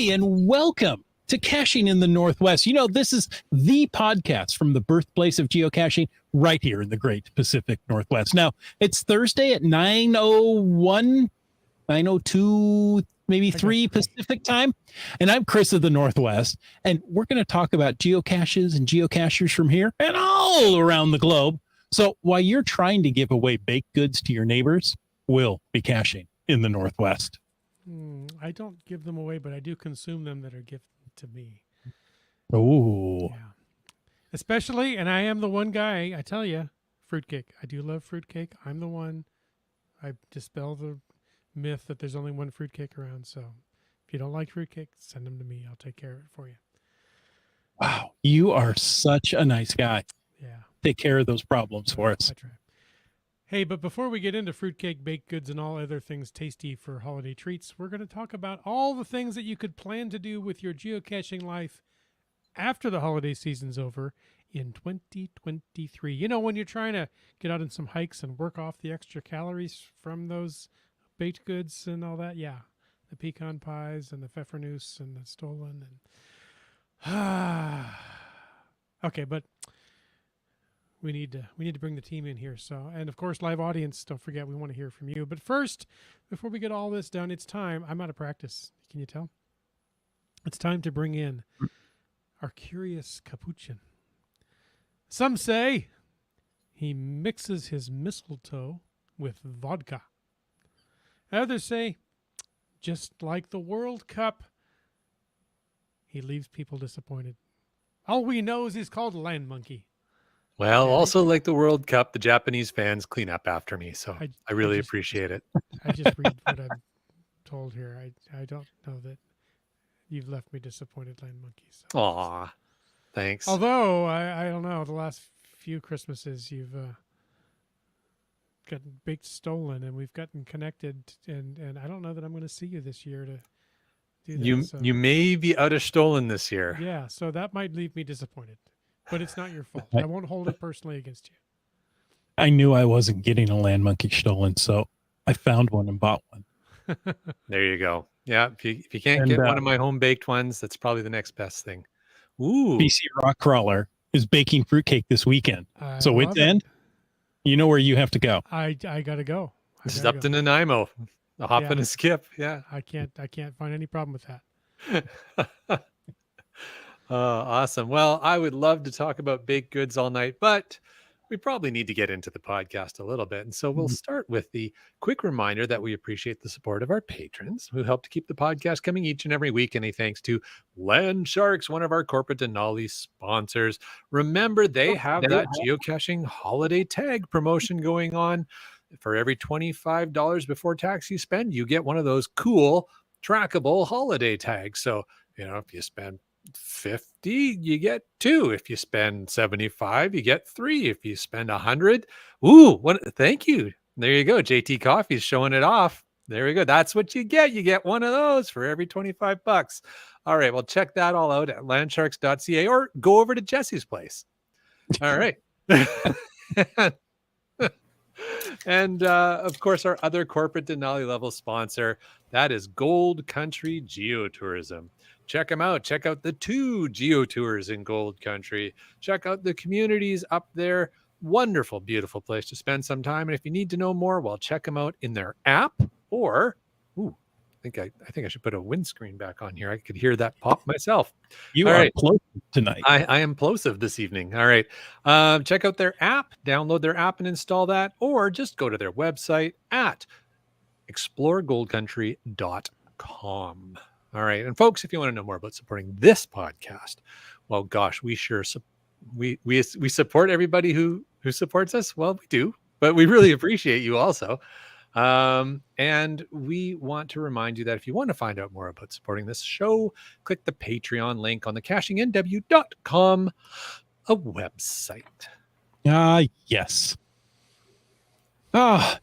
Hey, and welcome to Caching in the Northwest. You know, this is the podcast from the birthplace of geocaching right here in the great Pacific Northwest. Now, it's Thursday at 9:01, 9:02, maybe 3 Pacific time. And I'm Chris of the Northwest. And we're going to talk about geocaches and geocachers from here and all around the globe. So while you're trying to give away baked goods to your neighbors, we'll be caching in the Northwest. I don't give them away, but I do consume them that are gifted to me. Oh, yeah. Especially, and I am the one guy, I tell you, fruitcake. I do love fruitcake. I'm the one. I dispel the myth that there's only one fruitcake around. So if you don't like fruitcake, send them to me. I'll take care of it for you. Wow. You are such a nice guy. Yeah. Take care of those problems for us. I try. Hey, but before we get into fruitcake, baked goods, and all other things tasty for holiday treats, we're going to talk about all the things that you could plan to do with your geocaching life after the holiday season's over in 2023. You know, when you're trying to get out on some hikes and work off the extra calories from those baked goods and all that. Yeah, the pecan pies and the pfeffernusse and the stollen. And okay, but we need to bring the team in here. So, and of course, live audience, don't forget, we want to hear from you. But first, before we get all this done, it's time. I'm out of practice. Can you tell? It's time to bring in our curious capuchin. Some say he mixes his mistletoe with vodka. Others say, just like the World Cup, he leaves people disappointed. All we know is he's called Land Monkey. Well, also like the World Cup, the Japanese fans clean up after me, so I really appreciate it. I just read what I'm told here. I don't know that you've left me disappointed, Land Monkey. So. Aw, thanks. Although, I don't know, the last few Christmases you've gotten baked stolen and we've gotten connected, and I don't know that I'm going to see you this year to do that. You may be out of stolen this year. Yeah, so that might leave me disappointed. But it's not your fault. I won't hold it personally against you. I knew I wasn't getting a Land Monkey stolen, so I found one and bought one. There you go. Yeah, if you can't get one of my home-baked ones, that's probably the next best thing. Ooh. BC Rock Crawler is baking fruitcake this weekend. So it's in. You know where you have to go. I got to go. Just up to Nanaimo. A hop and a skip. Yeah. I can't find any problem with that. Awesome. Well, I would love to talk about baked goods all night, but we probably need to get into the podcast a little bit. And so we'll start with the quick reminder that we appreciate the support of our patrons who help to keep the podcast coming each and every week. And a thanks to Land Sharks, one of our corporate Denali sponsors. Remember, they have that geocaching holiday tag promotion going on. For every $25 before tax you spend, you get one of those cool trackable holiday tags. So, you know, if you spend 50, you get 2. If you spend 75, you get 3. If you spend 100, thank you. There you go. JT Coffee's showing it off. There we go. That's what you get. You get one of those for every $25. All right. Well, check that all out at landsharks.ca or go over to Jesse's place. All right. And of course, our other corporate Denali level sponsor, that is Gold Country Geotourism. Check them out. Check out the 2 geotours in Gold Country. Check out the communities up there. Wonderful, beautiful place to spend some time. And if you need to know more, well, check them out in their app or, I think I should put a windscreen back on here. I could hear that pop myself. You all are right. Plosive tonight. I am plosive this evening. All right. Check out their app, download their app and install that, or just go to their website at exploregoldcountry.com. All right. And folks, if you want to know more about supporting this podcast, well, gosh, we sure we support everybody who supports us. Well, we do, but we really appreciate you also. And we want to remind you that if you want to find out more about supporting this show, click the Patreon link on the cachingnw.com website. Yes.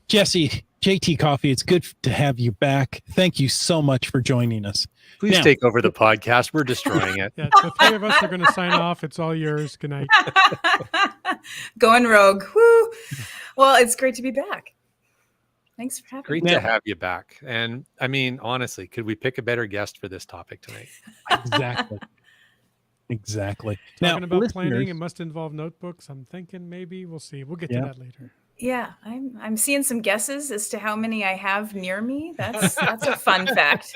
Jesse, JT Coffee, it's good to have you back. Thank you so much for joining us. Please take over the podcast. We're destroying it. Yeah, the 3 of us are going to sign off. It's all yours. Good night. Going rogue. Woo. Well, it's great to be back. Thanks for having Great me. to have you back. And I mean, honestly, could we pick a better guest for this topic tonight? Exactly. Exactly. Talking Now, about planning, listeners, it must involve notebooks. I'm thinking maybe we'll see. We'll get Yeah. to that later. Yeah, I'm seeing some guesses as to how many I have near me. That's a fun fact.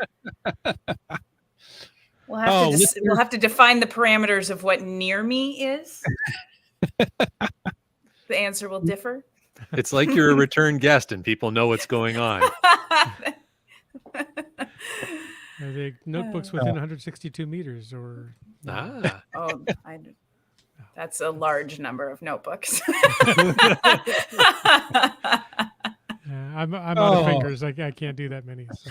We'll have Oh, to listeners- we'll have to define the parameters of what near me is. The answer will differ. It's like you're a return guest and people know what's going on. Are they notebooks within 162 meters or? Ah. Oh, that's a large number of notebooks. I'm out of fingers. I can't do that many. So.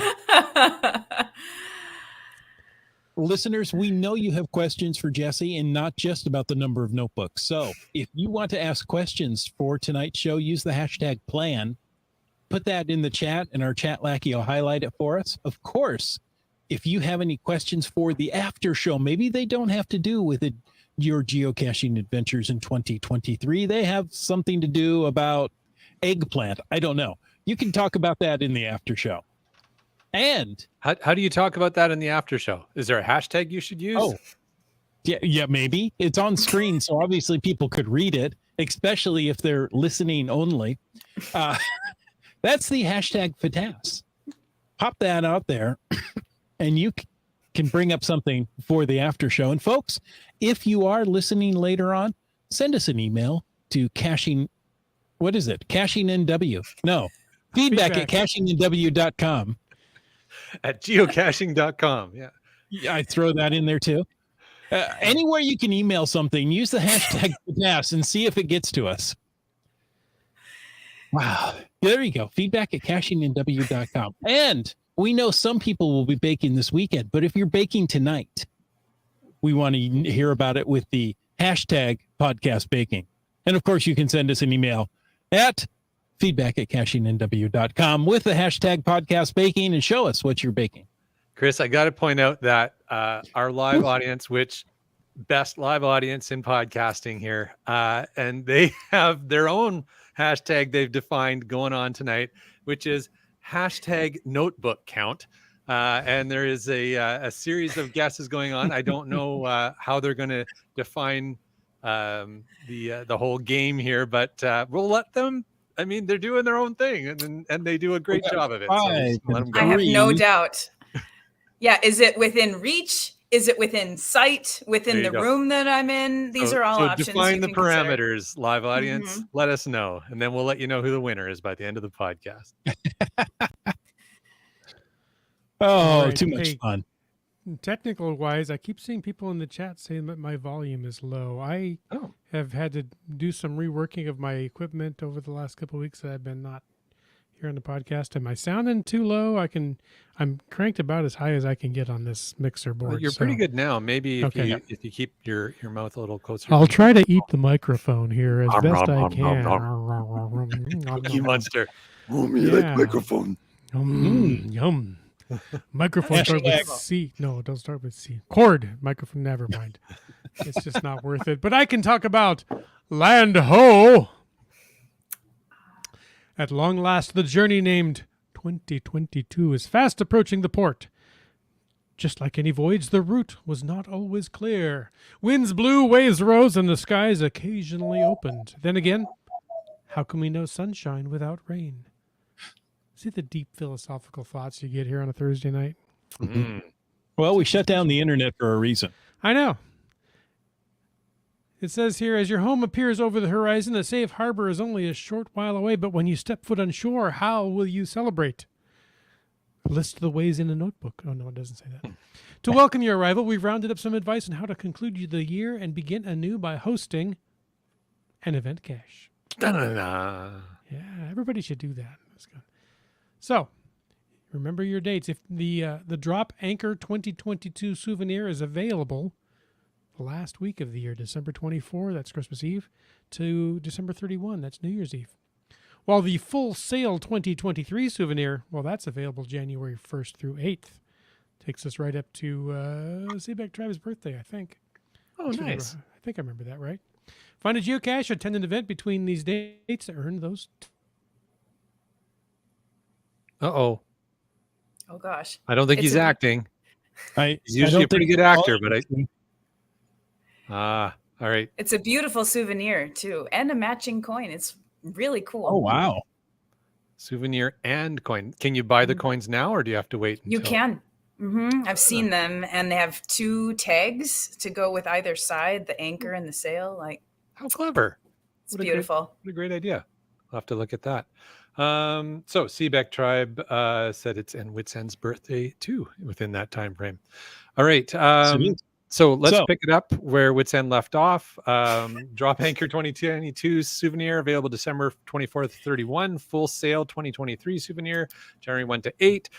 listeners, we know you have questions for Jesse and not just about the number of notebooks. So if you want to ask questions for tonight's show, use the hashtag plan. Put that in the chat and our chat lackey will highlight it for us. Of course, if you have any questions for the after show, maybe they don't have to do with your geocaching adventures in 2023. They have something to do about eggplant. I don't know. You can talk about that in the after show. And How do you talk about that in the after show? Is there a hashtag you should use? Oh, yeah, maybe. It's on screen, so obviously people could read it, especially if they're listening only. That's the hashtag FATAS. Pop that out there, and you can bring up something for the after show. And folks, if you are listening later on, send us an email to caching. What is it? CachingNW. No, feedback at cachingNW.com. At geocaching.com. Yeah. Yeah, I throw that in there too. Anywhere you can email something, use the hashtag FATAS and see if it gets to us. Wow. There you go. Feedback at cachingNW.com. And we know some people will be baking this weekend, but if you're baking tonight, we want to hear about it with the hashtag podcast baking. And of course, you can send us an email at feedback at cachingNW.com with the hashtag podcast baking and show us what you're baking. Chris, I got to point out that our live audience, which best live audience in podcasting here, and they have their own hashtag they've defined going on tonight, which is hashtag notebook count. And there is a series of guesses going on. I don't know how they're going to define the whole game here, but we'll let them. I mean, they're doing their own thing, and they do a great job of it. So let them go. I have no doubt. Yeah, is it within reach? Is it within sight? Within the room that I'm in? These are all options. Define the parameters, live audience. Let us know, and then we'll let you know who the winner is by the end of the podcast. Oh, too much fun. Technical wise, I keep seeing people in the chat saying that my volume is low. I have had to do some reworking of my equipment over the last couple of weeks that I've been not here on the podcast. Am I sounding too low? I'm cranked about as high as I can get on this mixer board. Well, you're pretty good now. Maybe if you keep your mouth a little closer. I'll try to eat the microphone here as best I can. Cookie Monster. Like microphone. Yum. Microphone start with C. No, don't start with C. Cord. Microphone. Never mind. It's just not worth it. But I can talk about Land Ho. At long last, the journey named 2022 is fast approaching the port. Just like any voyage, the route was not always clear. Winds blew, waves rose, and the skies occasionally opened. Then again, how can we know sunshine without rain? See the deep philosophical thoughts you get here on a Thursday night? Mm-hmm. Well, we shut down the internet for a reason. I know. It says here, as your home appears over the horizon, a safe harbor is only a short while away, but when you step foot on shore, how will you celebrate? List the ways in a notebook. Oh, no, it doesn't say that. To welcome your arrival, we've rounded up some advice on how to conclude the year and begin anew by hosting an event cache. Da-da-da. Yeah, everybody should do that. That's good. So, remember your dates. If the Drop Anchor 2022 souvenir is available the last week of the year, December 24, that's Christmas Eve, to December 31, that's New Year's Eve. While the Full Sail 2023 souvenir, well, that's available January 1st through 8th. Takes us right up to Seabeck Tribe's birthday, I think. Oh, nice. I think I remember that right. Find a geocache, attend an event between these dates to earn those Uh-oh. Oh gosh. I don't think It's he's a- acting. I He's usually don't a pretty think good actor, but all- all right. It's a beautiful souvenir too, and a matching coin. It's really cool. Oh wow. Souvenir and coin. Can you buy the coins now, or do you have to wait until? You can. I've seen them, and they have 2 tags to go with either side, the anchor and the sail. Like, How clever. it's What a beautiful. What a great idea. I'll have to look at that. So Seebeck Tribe said it's in Witsend's birthday too within that time frame. All right. So let's pick it up where Witsend left off. Drop Anchor 2022 souvenir available December 24th, 31. Full sale 2023 souvenir, January 1 to 8.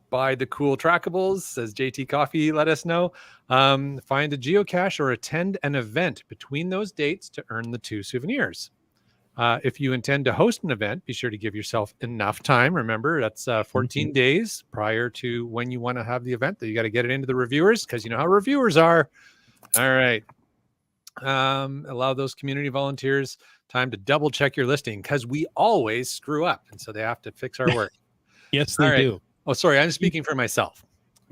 Buy the cool trackables, says JT Coffee. Let us know. Find a geocache or attend an event between those dates to earn the 2 souvenirs. If you intend to host an event, be sure to give yourself enough time. Remember, that's 14 days prior to when you want to have the event. That you got to get it into the reviewers, because you know how reviewers are. All right. Allow those community volunteers time to double check your listing, because we always screw up, and so they have to fix our work. Yes, they do. Oh, sorry. I'm speaking for myself.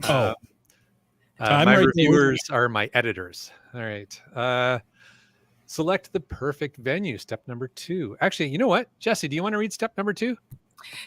Oh, my reviewers are my editors. All right. Select the perfect venue. Step number 2. Actually, you know what? Jesse, do you want to read step number 2?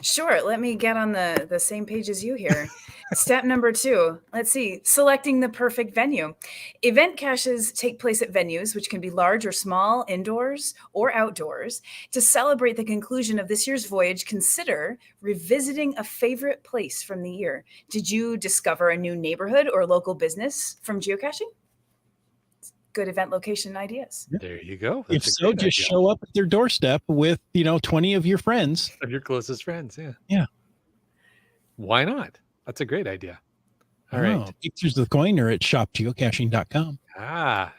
Sure. Let me get on the same page as you here. Step number 2. Let's see. Selecting the perfect venue. Event caches take place at venues, which can be large or small, indoors or outdoors. To celebrate the conclusion of this year's voyage, consider revisiting a favorite place from the year. Did you discover a new neighborhood or local business from geocaching? Good event location ideas. There you go. if so, just show up at their doorstep with 20 of your friends. Of your closest friends. Yeah. Why not? That's a great idea. All right. Pictures of the coin are at shopgeocaching.com.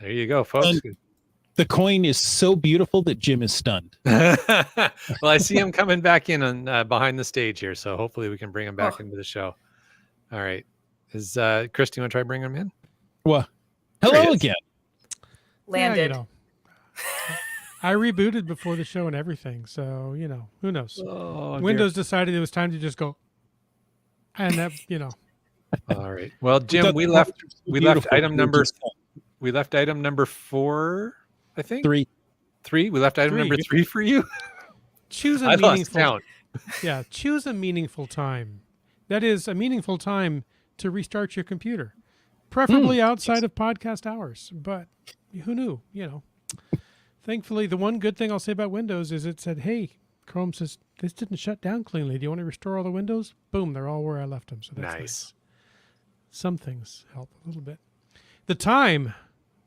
There you go, folks. The coin is so beautiful that Jim is stunned. Well, I see him coming back in on behind the stage here, so hopefully we can bring him back into the show. All right. Is Chris, do you want to try bringing him in? Well, hello again. Landed. Yeah, I rebooted before the show and everything, so who knows? Oh, Windows decided it was time to just go, and that All right. Well, Jim, we left item number 4, I think. 3. We left item number 3 for you. Choose a meaningful count. Yeah, choose a meaningful time. That is a meaningful time to restart your computer, preferably outside of podcast hours. But who knew? Thankfully, the one good thing I'll say about Windows is it said, "Hey, Chrome says this didn't shut down cleanly. Do you want to restore all the windows?" Boom, they're all where I left them. So that's nice. Some things help a little bit. The time.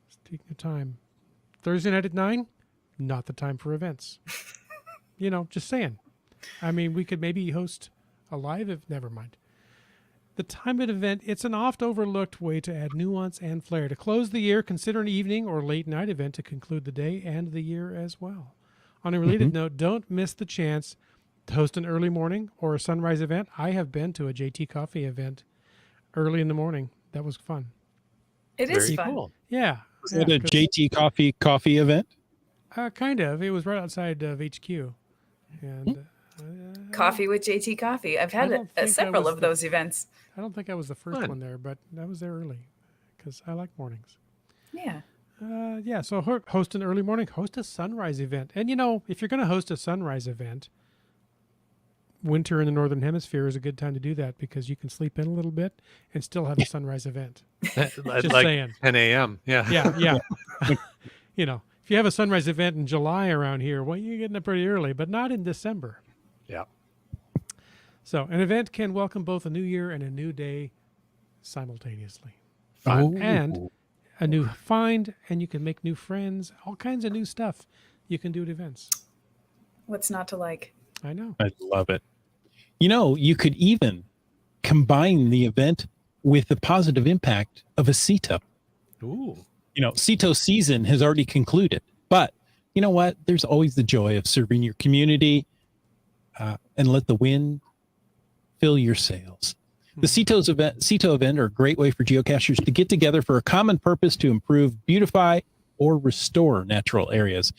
Speaking of time, Thursday night at 9, not the time for events. Just saying. I mean, we could maybe host a live. Never mind. The time of event, it's an oft overlooked way to add nuance and flair. To close the year, consider an evening or late night event to conclude the day and the year as well. On a related note, don't miss the chance to host an early morning or a sunrise event. I have been to a JT Coffee event early in the morning. That was fun. It is fun. Cool. Yeah. Was it a JT coffee event? Kind of. It was right outside of HQ. And Coffee with JT Coffee. I've had several of those events. I don't think I was the first one there, but I was there early because I like mornings. Yeah. So host an early morning, host a sunrise event. And, if you're going to host a sunrise event, winter in the Northern Hemisphere is a good time to do that because you can sleep in a little bit and still have a sunrise event. Just saying. 10 a.m. Yeah. Yeah. If you have a sunrise event in July around here, well, you're getting up pretty early, but not in December. Yeah. So an event can welcome both a new year and a new day simultaneously. Fun. And a new find, and you can make new friends, all kinds of new stuff you can do at events. What's not to like? I know. I love it. You could even combine the event with the positive impact of a CITO. Ooh. CITO season has already concluded, but you know what? There's always the joy of serving your community and let the wind fill your sails. The CITO event are a great way for geocachers to get together for a common purpose to improve, beautify, or restore natural areas.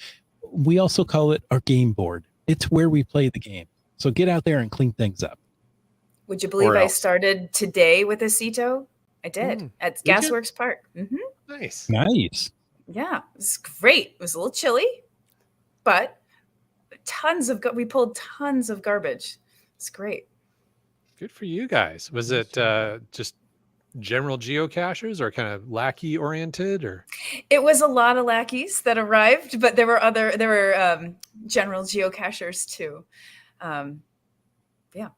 We also call it our game board. It's where we play the game. So get out there and clean things up. Would you believe Or I else. started today with a Ceto? I did at Did you? Gasworks Park. Nice. Nice. Yeah, it was great. It was a little chilly, but we pulled tons of garbage. It's great. Good for you guys. Was it just general geocachers or kind of lackey oriented or? It was a lot of lackeys that arrived, but there were general geocachers too. Yeah.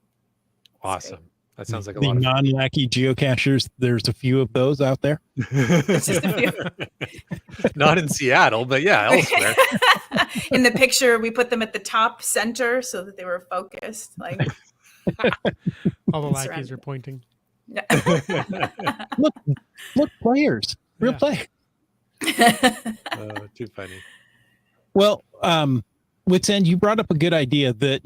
Awesome. That sounds like a The lot of fun. non-lackey geocachers, there's a few of those out there. It's just a few. Not in Seattle, but yeah, elsewhere. In the picture, we put them at the top center so that they were focused. Like All the lackeys surrounded. are pointing. Look, players, real Yeah. play. Oh, too funny. Well, Wits End, you brought up a good idea that,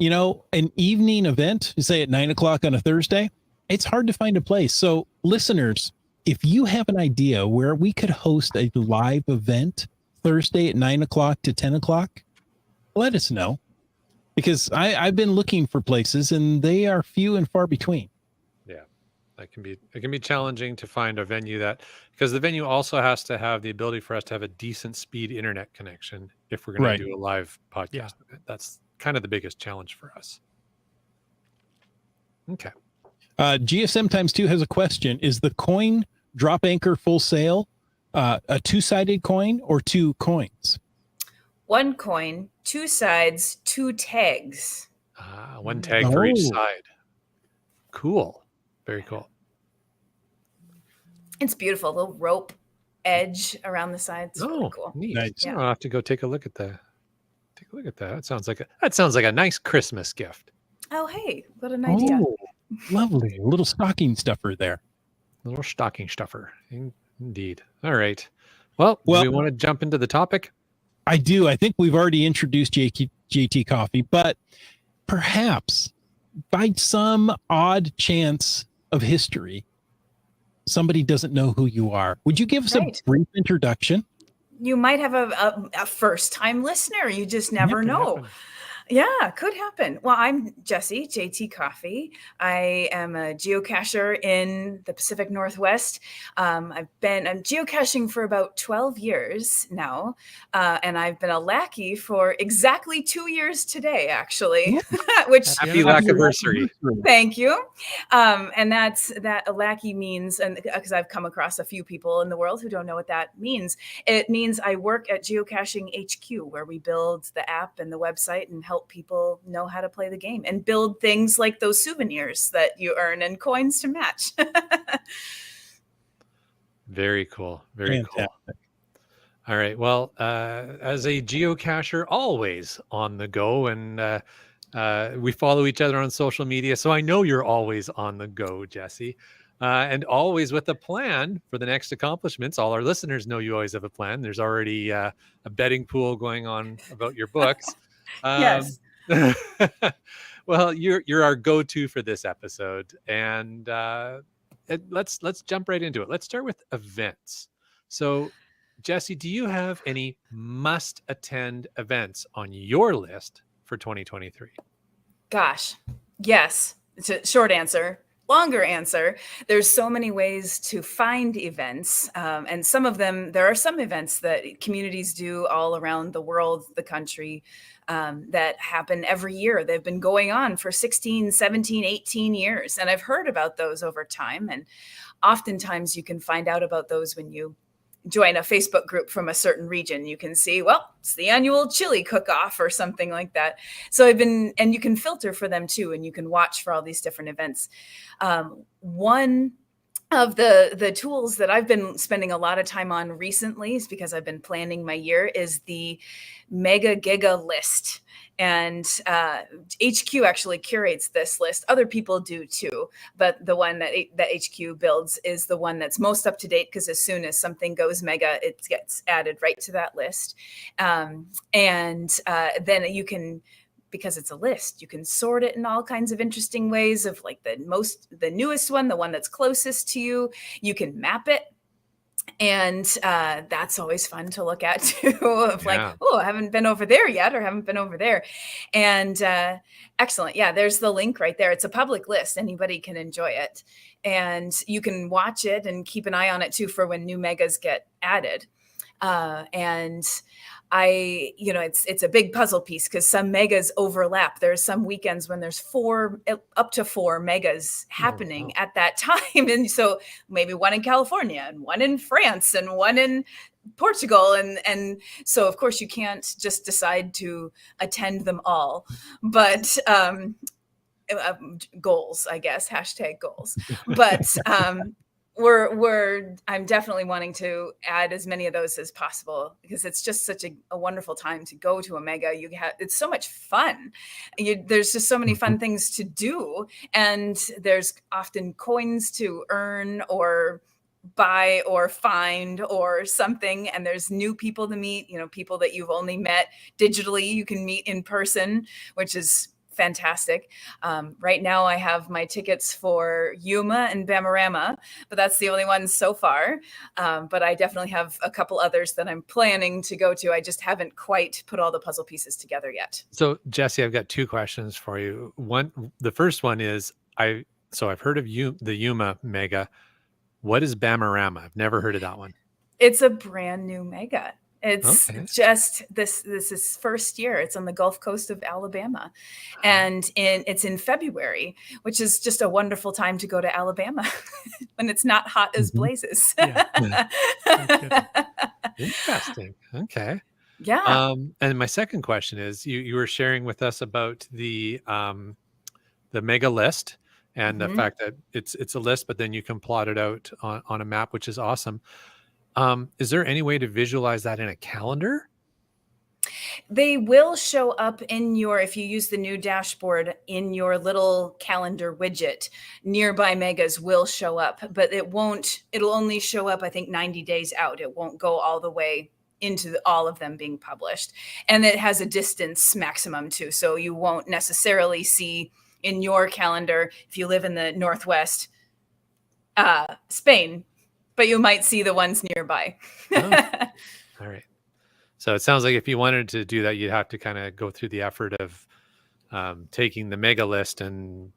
an evening event, say at 9 o'clock on a Thursday, it's hard to find a place. So listeners, if you have an idea where we could host a live event Thursday at 9 o'clock to 10 o'clock, let us know, because I've been looking for places and they are few and far between. Yeah, it can be challenging to find a venue because the venue also has to have the ability for us to have a decent speed internet connection if we're going Right. to do a live podcast. Yeah. That's kind of the biggest challenge for us. Okay. GSM times 2 has a question. Is the coin drop anchor full sale a two-sided coin or two coins? One coin, two sides, two tags. One tag for each Oh. side. Cool. Very cool. It's beautiful. Little rope edge around the sides. It's really cool. Neat. Nice. So I'll have to go take a look at that. That sounds like a nice Christmas gift. Oh, hey, what an idea. Oh, lovely. A little stocking stuffer there. Little stocking stuffer. Indeed. All right. Well, do we want to jump into the topic? I do. I think we've already introduced JT Coffee, but perhaps by some odd chance of history, somebody doesn't know who you are. Would you give us Right. a brief introduction? You might have a first-time listener. You just never Could know. happen. Yeah, could happen. Well, I'm Jessie, JT Coffee. I am a geocacher in the Pacific Northwest. I'm geocaching for about 12 years now, and I've been a lackey for exactly 2 years today, actually, which Happy lackiversary. thank you. And that a lackey means, and because I've come across a few people in the world who don't know what that means, it means I work at Geocaching HQ, where we build the app and the website and help people know how to play the game and build things like those souvenirs that you earn and coins to match. Very cool. Very cool. Fantastic. All right. Well, as a geocacher, always on the go, and we follow each other on social media, so I know you're always on the go, Jessie, and always with a plan for the next accomplishments. All our listeners know you always have a plan. There's already a betting pool going on about your books. Yes. Well, you're our go-to for this episode, and let's jump right into it. Let's start with events. So, Jessie, do you have any must-attend events on your list for 2023? Gosh, yes. It's a short answer. Longer answer. There's so many ways to find events. And there are some events that communities do all around the world, the country, that happen every year. They've been going on for 16, 17, 18 years. And I've heard about those over time. And oftentimes you can find out about those when you join a Facebook group from a certain region. You can see, well, it's the annual chili cook-off or something like that. So and you can filter for them too, and you can watch for all these different events. One of the tools that I've been spending a lot of time on recently, is because I've been planning my year, is the Mega Giga list. And HQ actually curates this list. Other people do too, but the one that HQ builds is the one that's most up to date, because as soon as something goes mega, it gets added right to that list. And then you can, because it's a list, you can sort it in all kinds of interesting ways, of like the newest one, the one that's closest to you. You can map it. And that's always fun to look at too, of like, Yeah. oh, I haven't been over there yet, or haven't been over there. And excellent. Yeah, there's the link right there. It's a public list. Anybody can enjoy it. And you can watch it and keep an eye on it too for when new megas get added. And it's a big puzzle piece because some megas overlap. There's some weekends when there's up to four megas happening at that time. And so maybe one in California and one in France and one in Portugal. And so of course you can't just decide to attend them all, but, goals, I guess, #goals. But, I'm definitely wanting to add as many of those as possible because it's just such a wonderful time to go to a mega. It's so much fun. There's just so many fun things to do, and there's often coins to earn or buy or find or something, and there's new people to meet, people that you've only met digitally, you can meet in person, which is fantastic. Right now I have my tickets for Yuma and Bamarama, but that's the only one so far. But I definitely have a couple others that I'm planning to go to. I just haven't quite put all the puzzle pieces together yet. So Jesse, I've got two questions for you. The first one is I've heard of the Yuma mega. What is Bamarama? I've never heard of that one. It's a brand new mega. It's Okay. just this is first year. It's on the Gulf Coast of Alabama, and it's in February, which is just a wonderful time to go to Alabama when it's not hot as blazes. Yeah. Interesting. Okay. Yeah. And my second question is you were sharing with us about the mega list and the fact that it's a list, but then you can plot it out on a map, which is awesome. Is there any way to visualize that in a calendar? They will show up if you use the new dashboard in your little calendar widget, nearby megas will show up, but it'll only show up, I think, 90 days out. It won't go all the way into all of them being published. And it has a distance maximum too. So you won't necessarily see in your calendar, if you live in the Northwest, Spain, but you might see the ones nearby. Oh. All right. So it sounds like if you wanted to do that, you'd have to kind of go through the effort of taking the mega list and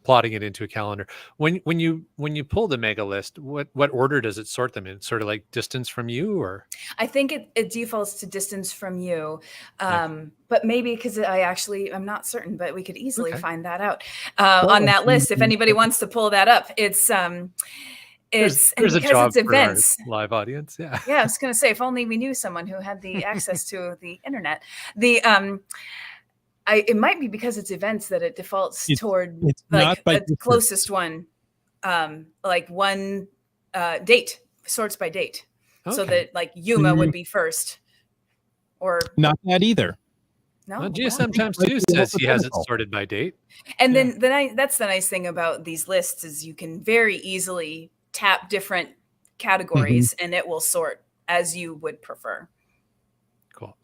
plotting it into a calendar. When you pull the mega list, what order does it sort them in? Sort of like distance from you, or? I think it defaults to distance from you, but maybe because I'm not certain, but we could easily find that out on that list. If anybody wants to pull that up, there's a job it's events for our live audience. Yeah. Yeah, I was going to say, if only we knew someone who had the access to the internet. It might be because it's events that it defaults toward like the closest one, like one date, sorts by date. Okay. So that like Yuma would be first, or not that either. No, well, GSM Times 2 says he has it sorted by date. And then that's the nice thing about these lists is you can very easily tap different categories and it will sort as you would prefer. Cool.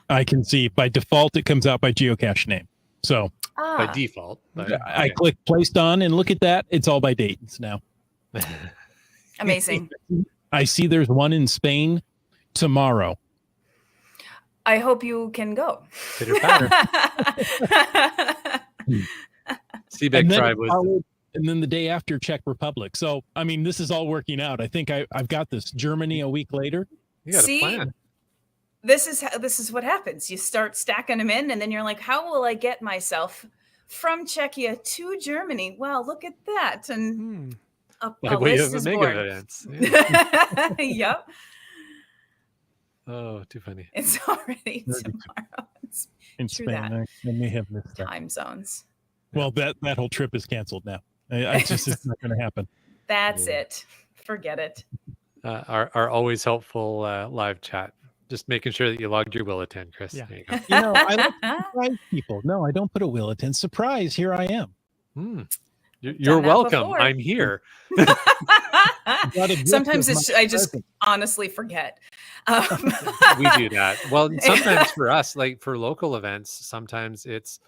I can see by default it comes out by geocache name. So by default, I click placed on and look at that. It's all by dates now. Amazing. I see there's one in Spain tomorrow. I hope you can go. Pitter patter. Seebeck Tribe was. And then the day after, Czech Republic. So, I mean, this is all working out. I think I've got this. Germany a week later. You got a plan. This is what happens. You start stacking them in, and then you're like, how will I get myself from Czechia to Germany? Well, look at that. And a list is born. Events. Yeah. Yep. Oh, too funny. It's already tomorrow. It's in Spain. I may have missed that. Time zones. Well, that whole trip is canceled now. It's not going to happen. That's it. Forget it. Our always helpful live chat. Just making sure that you logged your will attend, Chris. Yeah. There you go. I like to surprise people. No, I don't put a will attend. Surprise, here I am. You're welcome. Before. I'm here. Sometimes I just honestly forget. We do that. Well, sometimes for us, like for local events, sometimes it's,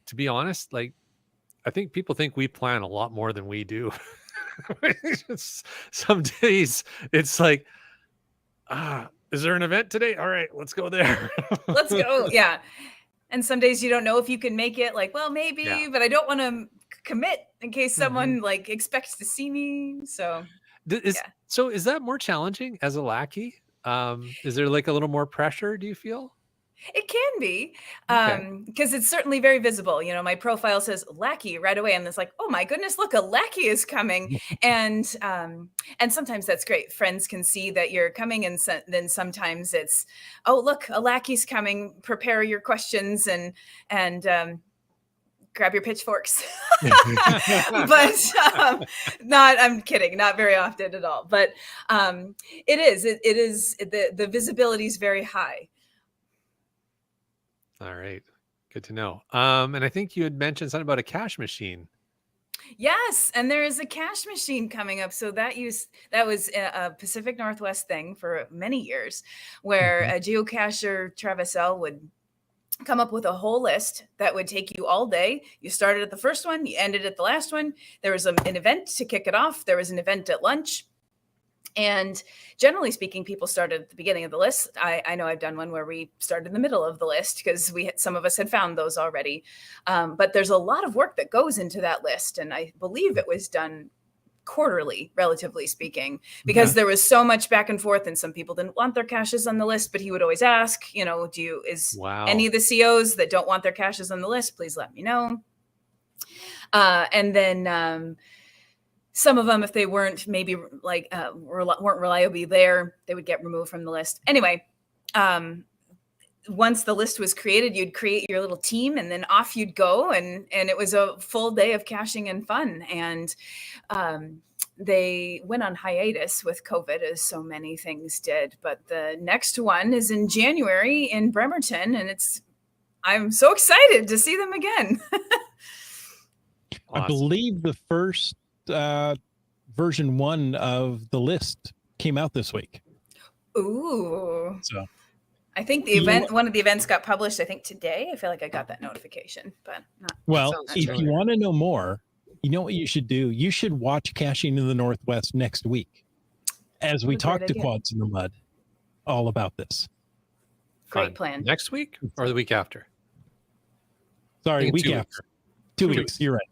to be honest, like I think people think we plan a lot more than we do. Some days it's like, is there an event today? All right, let's go there. Let's go. Yeah. And some days you don't know if you can make it, like, well, maybe, Yeah. but I don't want to commit in case Mhm. someone like expects to see me. So Yeah. So is that more challenging as a lackey? Is there like a little more pressure, do you feel? it can be, Okay. because it's certainly very visible. You know, my profile says lackey right away, and it's like, oh my goodness, look, a lackey is coming, and sometimes that's great. Friends can see that you're coming, and then sometimes it's, oh look, a lackey's coming. Prepare your questions and grab your pitchforks. But not, I'm kidding, not very often at all. But it is the visibility is very high. All right. Good to know. And I think you had mentioned something about a cash machine. Yes, and there is a cash machine coming up. So that was a Pacific Northwest thing for many years, where Mhm. a geocacher Travis L would come up with a whole list that would take you all day. You started at the first one, you ended at the last one. There was an event to kick it off. There was an event at lunch. And generally speaking, people started at the beginning of the list. I know I've done one where we started in the middle of the list because some of us had found those already. But there's a lot of work that goes into that list. And I believe it was done quarterly, relatively speaking, because there was so much back and forth, and some people didn't want their caches on the list, but he would always ask, you know, is Wow. any of the COs that don't want their caches on the list, please let me know. And then some of them, if they weren't maybe like weren't reliably there, they would get removed from the list. Anyway, once the list was created, you'd create your little team, and then off you'd go, and it was a full day of caching and fun. And they went on hiatus with COVID, as so many things did. But the next one is in January in Bremerton, and I'm so excited to see them again. I believe the first version 1 of the list came out this week. Ooh. So I think one of the events got published, I think today. I feel like I got that notification, but not. Well, sounds if familiar. you want to know more, you know what you should do? You should watch Caching in the Northwest next week as we What a talk great to idea. Quads in the Mud all about this. Great Fun. plan. Next week or the week after? Sorry, think week 2 after. weeks. 2 2 weeks. weeks. You're right.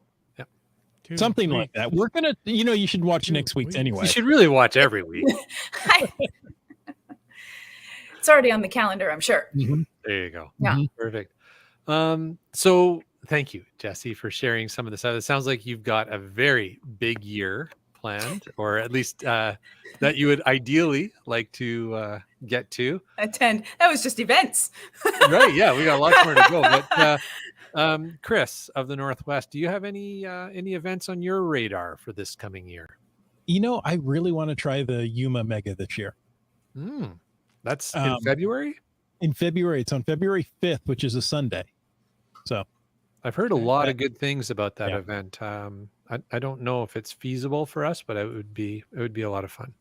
Two Something like weeks. that. We're going to, you should watch 2 next week's weeks. anyway. You should really watch every week. It's already on the calendar, I'm sure. Mhm. There you go. Yeah. Mhm. Perfect. So thank you, Jesse, for sharing some of this. It sounds like you've got a very big year planned, or at least that you would ideally like to get to. Attend. That was just events. Right. Yeah, we got lots more to go. But Chris of the Northwest, do you have any events on your radar for this coming year? I really want to try the Yuma Mega this year. That's in February? In February. It's on February 5th, which is a Sunday. So I've heard a lot of good things about that Yeah. event. I don't know if it's feasible for us, but it would be a lot of fun.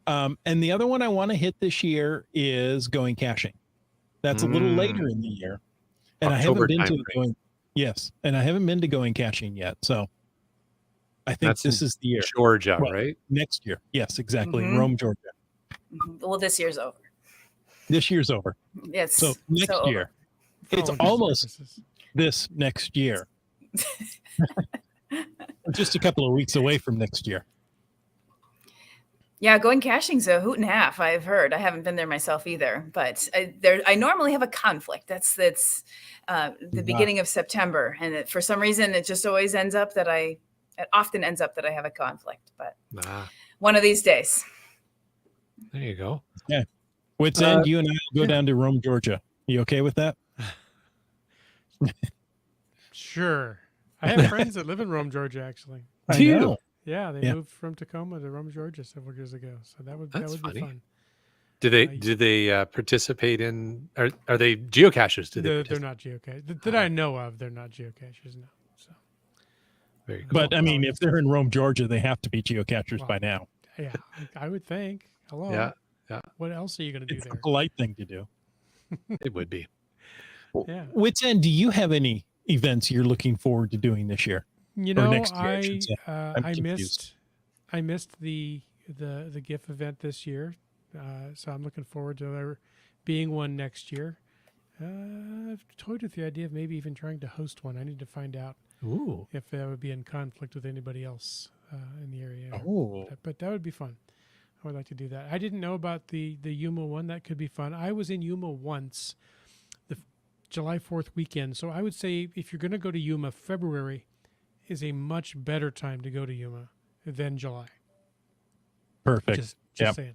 and the other one I want to hit this year is going caching. That's a little later in the year. And October I haven't been to timeframe. going. Yes. And I haven't been to going caching yet. So I think That's this is the year. Georgia, Well, right? Next year. Yes, exactly. Mhm. Rome, Georgia. Well, this year's over. This year's over. It's So next over. year. For It's all intents and almost purposes. this next year. We're just a couple of weeks away from next year. Yeah, going caching's a hoot and a half, I've heard. I haven't been there myself either, but I normally have a conflict. That's the beginning of September, and for some reason, it just always ends up that it often ends up that I have a conflict. But one of these days. There you go. Wits End, you and I will go down to Rome, Georgia. You okay with that? Sure. I have friends that live in Rome, Georgia, actually. I Do you? know. Yeah, they Yeah. moved from Tacoma to Rome, Georgia several years ago. So that would That's be funny. fun. Do they participate in? Are they geocachers? Do they? They're participate? not geocachers. That I know of, they're not geocachers, no. So Very cool. But I mean, if they're in Rome, Georgia, they have to be geocachers Wow. by now. yeah, I would think. Hello. Yeah, What else are you going to do It's a there? polite thing to do. it would be. Yeah. Wits End, do you have any events you're looking forward to doing this year? You Or know, next year, I should say. I'm I confused. missed the GIF event this year, so I'm looking forward to there being one next year. I've toyed with the idea of maybe even trying to host one. I need to find out Ooh. if that would be in conflict with anybody else in the area. Oh, But that would be fun. I would like to do that. I didn't know about the Yuma one. That could be fun. I was in Yuma once, the July 4th weekend. So I would say if you're going to go to Yuma, February is a much better time to go to Yuma than July. perfect. Just Yep. saying.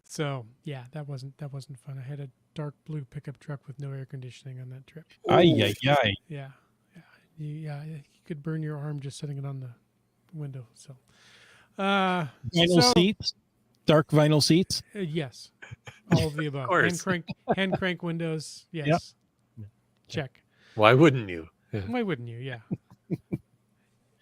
So yeah, that wasn't fun. I had a dark blue pickup truck with no air conditioning on that trip. Ay, ay, ay. Yeah, you could burn your arm just setting it on the window. So, Vinyl so, seats, dark vinyl seats. yes, all of the above. course. Hand crank windows. Yes, check. Why wouldn't you? Yeah. Why wouldn't you? Yeah.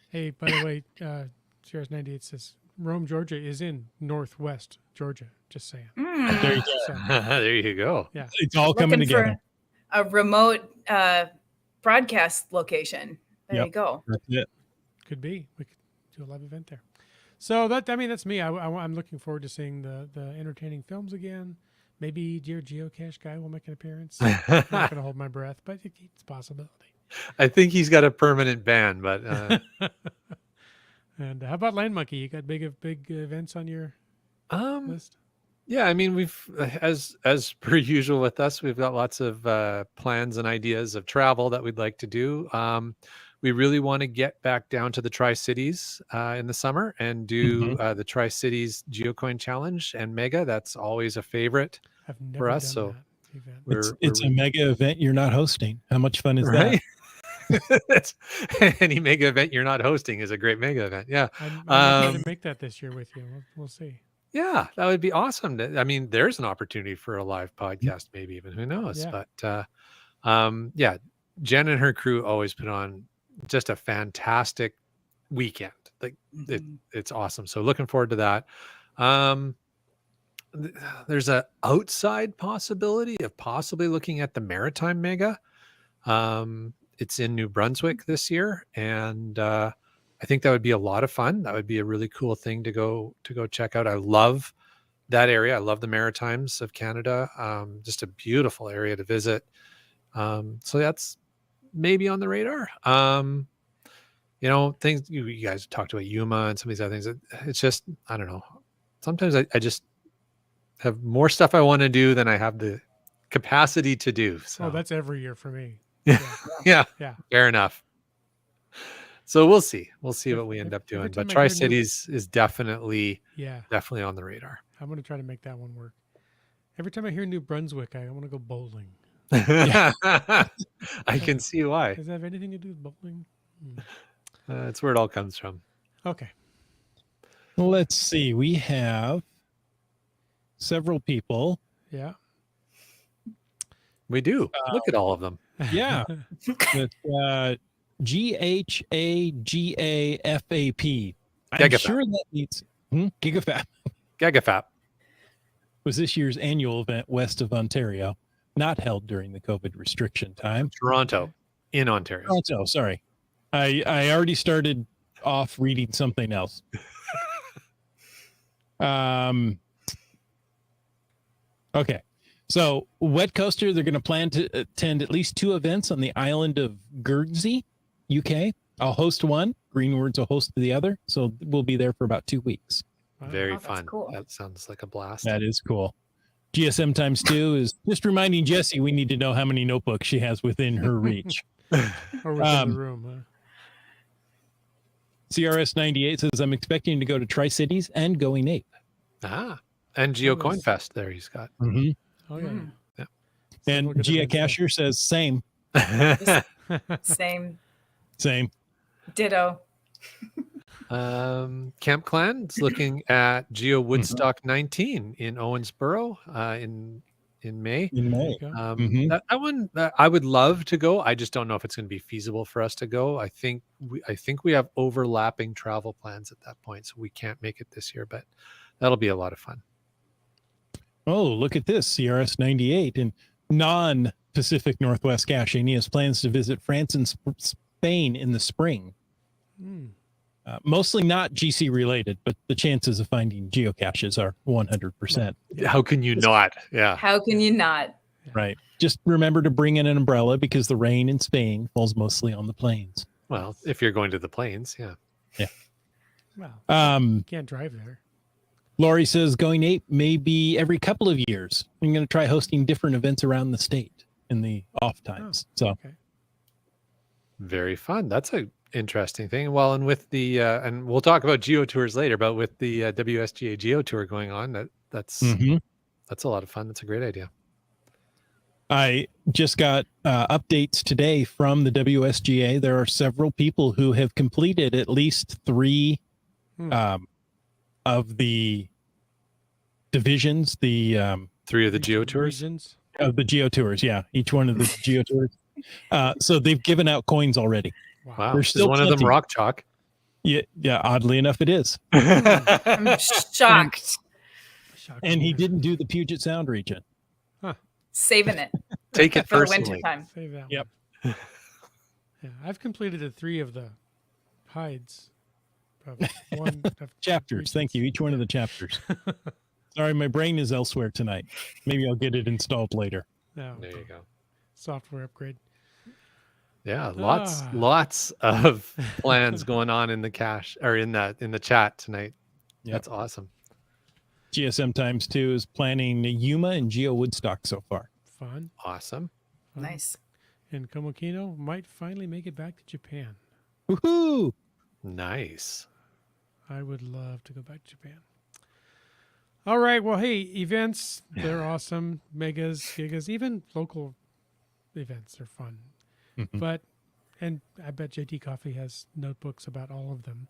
Hey, by the way, CRS 98 says Rome, Georgia is in Northwest Georgia. Just saying. There you go. So, There you go. yeah. It's all coming Looking together. for a remote broadcast location. There Yep. you go. That's it. Could be. We could do a live event there. So that's me. I'm looking forward to seeing the entertaining films again. Maybe your geocache guy will make an appearance. I'm not going to hold my breath, but it's a possibility. I think he's got a permanent ban, but And how about Land Monkey? You got big events on your list? yeah, I mean, we've as per usual with us, we've got lots of plans and ideas of travel that we'd like to do. We really want to get back down to the Tri-Cities in the summer and do the Tri-Cities Geocoin Challenge and Mega. That's always a favorite. I've never us, done so that event. It's a mega event you're not hosting. How much fun is right. That's, any mega event you're not hosting is a great mega event. Yeah. I'm going to make that this year with you. We'll see. Yeah, that would be awesome. I mean, there's an opportunity for a live podcast, maybe even, who knows? Yeah. But yeah, Jen and her crew always put on just a fantastic weekend. Like it's awesome. So looking forward to that. There's a outside possibility of possibly looking at the Maritime Mega. It's in New Brunswick this year, and I think that would be a lot of fun. That would be a really cool thing to go check out. I love that area. I love the Maritimes of Canada. Just a beautiful area to visit. So that's maybe on the radar. You know, things you guys talked about Yuma and some of these other things. It's just, I don't know. Sometimes I just have more stuff I want to do than I have the capacity to do. So that's every year for me. yeah, Yeah. fair enough. So we'll see what we end up every doing. time But I hear Tri-Cities is definitely Yeah. on the radar. I'm going to try to make that one work. Every time I hear New Brunswick, I want to go bowling. I can see why. Does that have anything to do with bowling? That's where it all comes from. Okay. Let's see. We have several people. Yeah. We do. Look at all of them. Yeah. With, GHAGAFAP. I'm Gigafap. sure that means Gigafap Gagafap. was this year's annual event west of Ontario, not held during the COVID restriction time. Toronto in Ontario. Oh, so sorry. I already started off reading something else. Okay. So Wet Coaster, they're going to plan to attend at least 2 events on the island of Guernsey, UK. I'll host one. Greenwords will host the other. So we'll be there for about 2 weeks. Wow. Very Oh, that's fun. cool. That sounds like a blast. That is cool. GSM times 2 is just reminding Jessie we need to know how many notebooks she has within her reach. Or within the room, huh? CRS 98 says, I'm expecting to go to Tri-Cities and Going Ape. And GeoCoin was- Fest there he's got. Mm-hmm. Oh, yeah. Yeah. And Several good events there. Geocacher says, same. Same. Same. Ditto. Camp Clan is looking at Geo Woodstock 19 in Owensboro in May. In There May. you go. Mhm. That one I would love to go. I just don't know if it's going to be feasible for us to go. I think we have overlapping travel plans at that point, so we can't make it this year. But that'll be a lot of fun. Oh, look at this. CRS 98 in non-Pacific Northwest caching. He has plans to visit France and Spain in the spring. Mostly not GC related, but the chances of finding geocaches are 100%. How can you not? Yeah. How can you not? Right. Just remember to bring in an umbrella because the rain in Spain falls mostly on the plains. Well, if you're going to the plains, yeah. Well, you can't drive there. Lori says going ape maybe every couple of years. I'm going to try hosting different events around the state in the off times. Okay. Very fun. That's a interesting thing. Well, and with the and we'll talk about geo tours later, but with the WSGA Geo Tour going on, that's a lot of fun. That's a great idea. I just got updates today from the WSGA. There are several people who have completed at least 3 of the divisions, the 3 of the geo tours. Regions. Of the geo tours. Yeah, each one of the geo tours. So they've given out coins already. Wow. There's Is still one of them plenty. rock chalk? Yeah, oddly enough, it is. I'm shocked. And he didn't do the Puget Sound region. Saving it Take it for the personally. winter time. Save that Yep. one. Yeah, I've completed the 3 of the hides. Of one of Chapters. Thank you. Each one of the chapters. Sorry, my brain is elsewhere tonight. Maybe I'll get it installed later. No, There you go. software upgrade. Yeah, lots of plans going on in the cache or in the chat tonight. Yep. That's awesome. GSM Times 2 is planning Yuma and Geo Woodstock so far. Fun. Awesome. Nice. And Komokino might finally make it back to Japan. Woohoo! Nice. I would love to go back to Japan. All right. Well, hey, events, they're awesome. Megas, gigas, even local events are fun. But, and I bet JT Coffee has notebooks about all of them.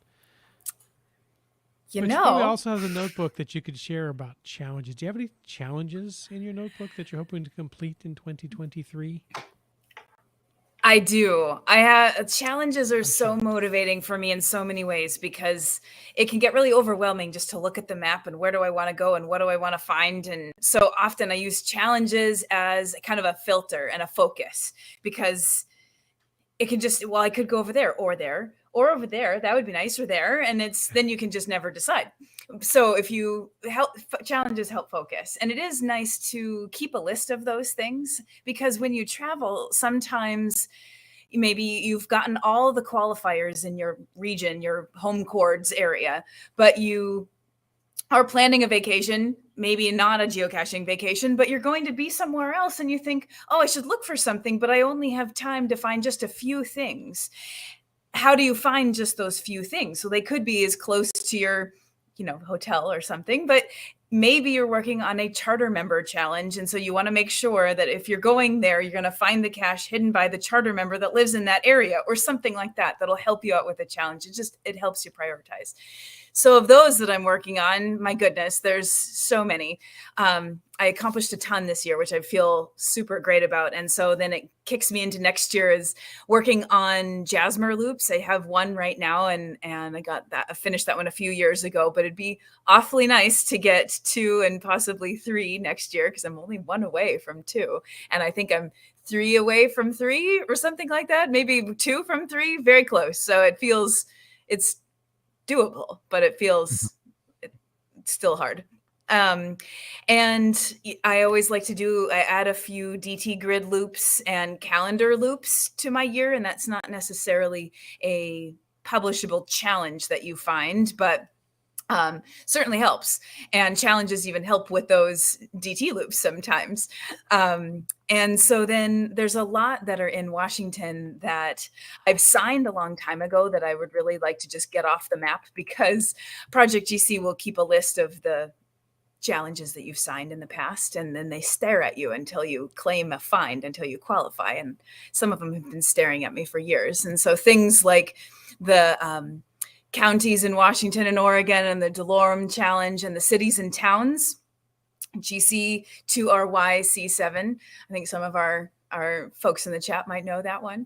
You But know, probably also has a notebook that you could share about challenges. Do you have any challenges in your notebook that you're hoping to complete in 2023? I do. I have challenges are so motivating for me in so many ways because it can get really overwhelming just to look at the map and where do I want to go and what do I want to find. And so often I use challenges as kind of a filter and a focus because it can just, well, I could go over there or over there. That would be nice, or there. And then you can just never decide. So if you challenges help focus, and it is nice to keep a list of those things because when you travel, sometimes maybe you've gotten all the qualifiers in your region, your home chords area, but you are planning a vacation, maybe not a geocaching vacation, but you're going to be somewhere else and you think, oh, I should look for something, but I only have time to find just a few things. How do you find just those few things? So they could be as close to your, hotel or something, but maybe you're working on a charter member challenge. And so you want to make sure that if you're going there, you're going to find the cache hidden by the charter member that lives in that area or something like that. That'll help you out with the challenge. It helps you prioritize. So of those that I'm working on, my goodness, there's so many. I accomplished a ton this year, which I feel super great about. And so then it kicks me into next year is working on Jasmer loops. I have one right now and I finished that one a few years ago, but it'd be awfully nice to get 2 and possibly 3 next year because I'm only 1 away from 2. And I think I'm 3 away from 3 or something like that. Maybe 2 from 3, very close. So it's doable, but it feels it's still hard. And I always like I add a few DT grid loops and calendar loops to my year. And that's not necessarily a publishable challenge that you find, but certainly helps. And challenges even help with those DT loops sometimes. And so then there's a lot that are in Washington that I've signed a long time ago that I would really like to just get off the map because Project GC will keep a list of the challenges that you've signed in the past, and then they stare at you until you claim a find, until you qualify. And some of them have been staring at me for years. And so things like the counties in Washington and Oregon and the DeLorme Challenge and the cities and towns, GC2RYC7. I think some of our folks in the chat might know that one.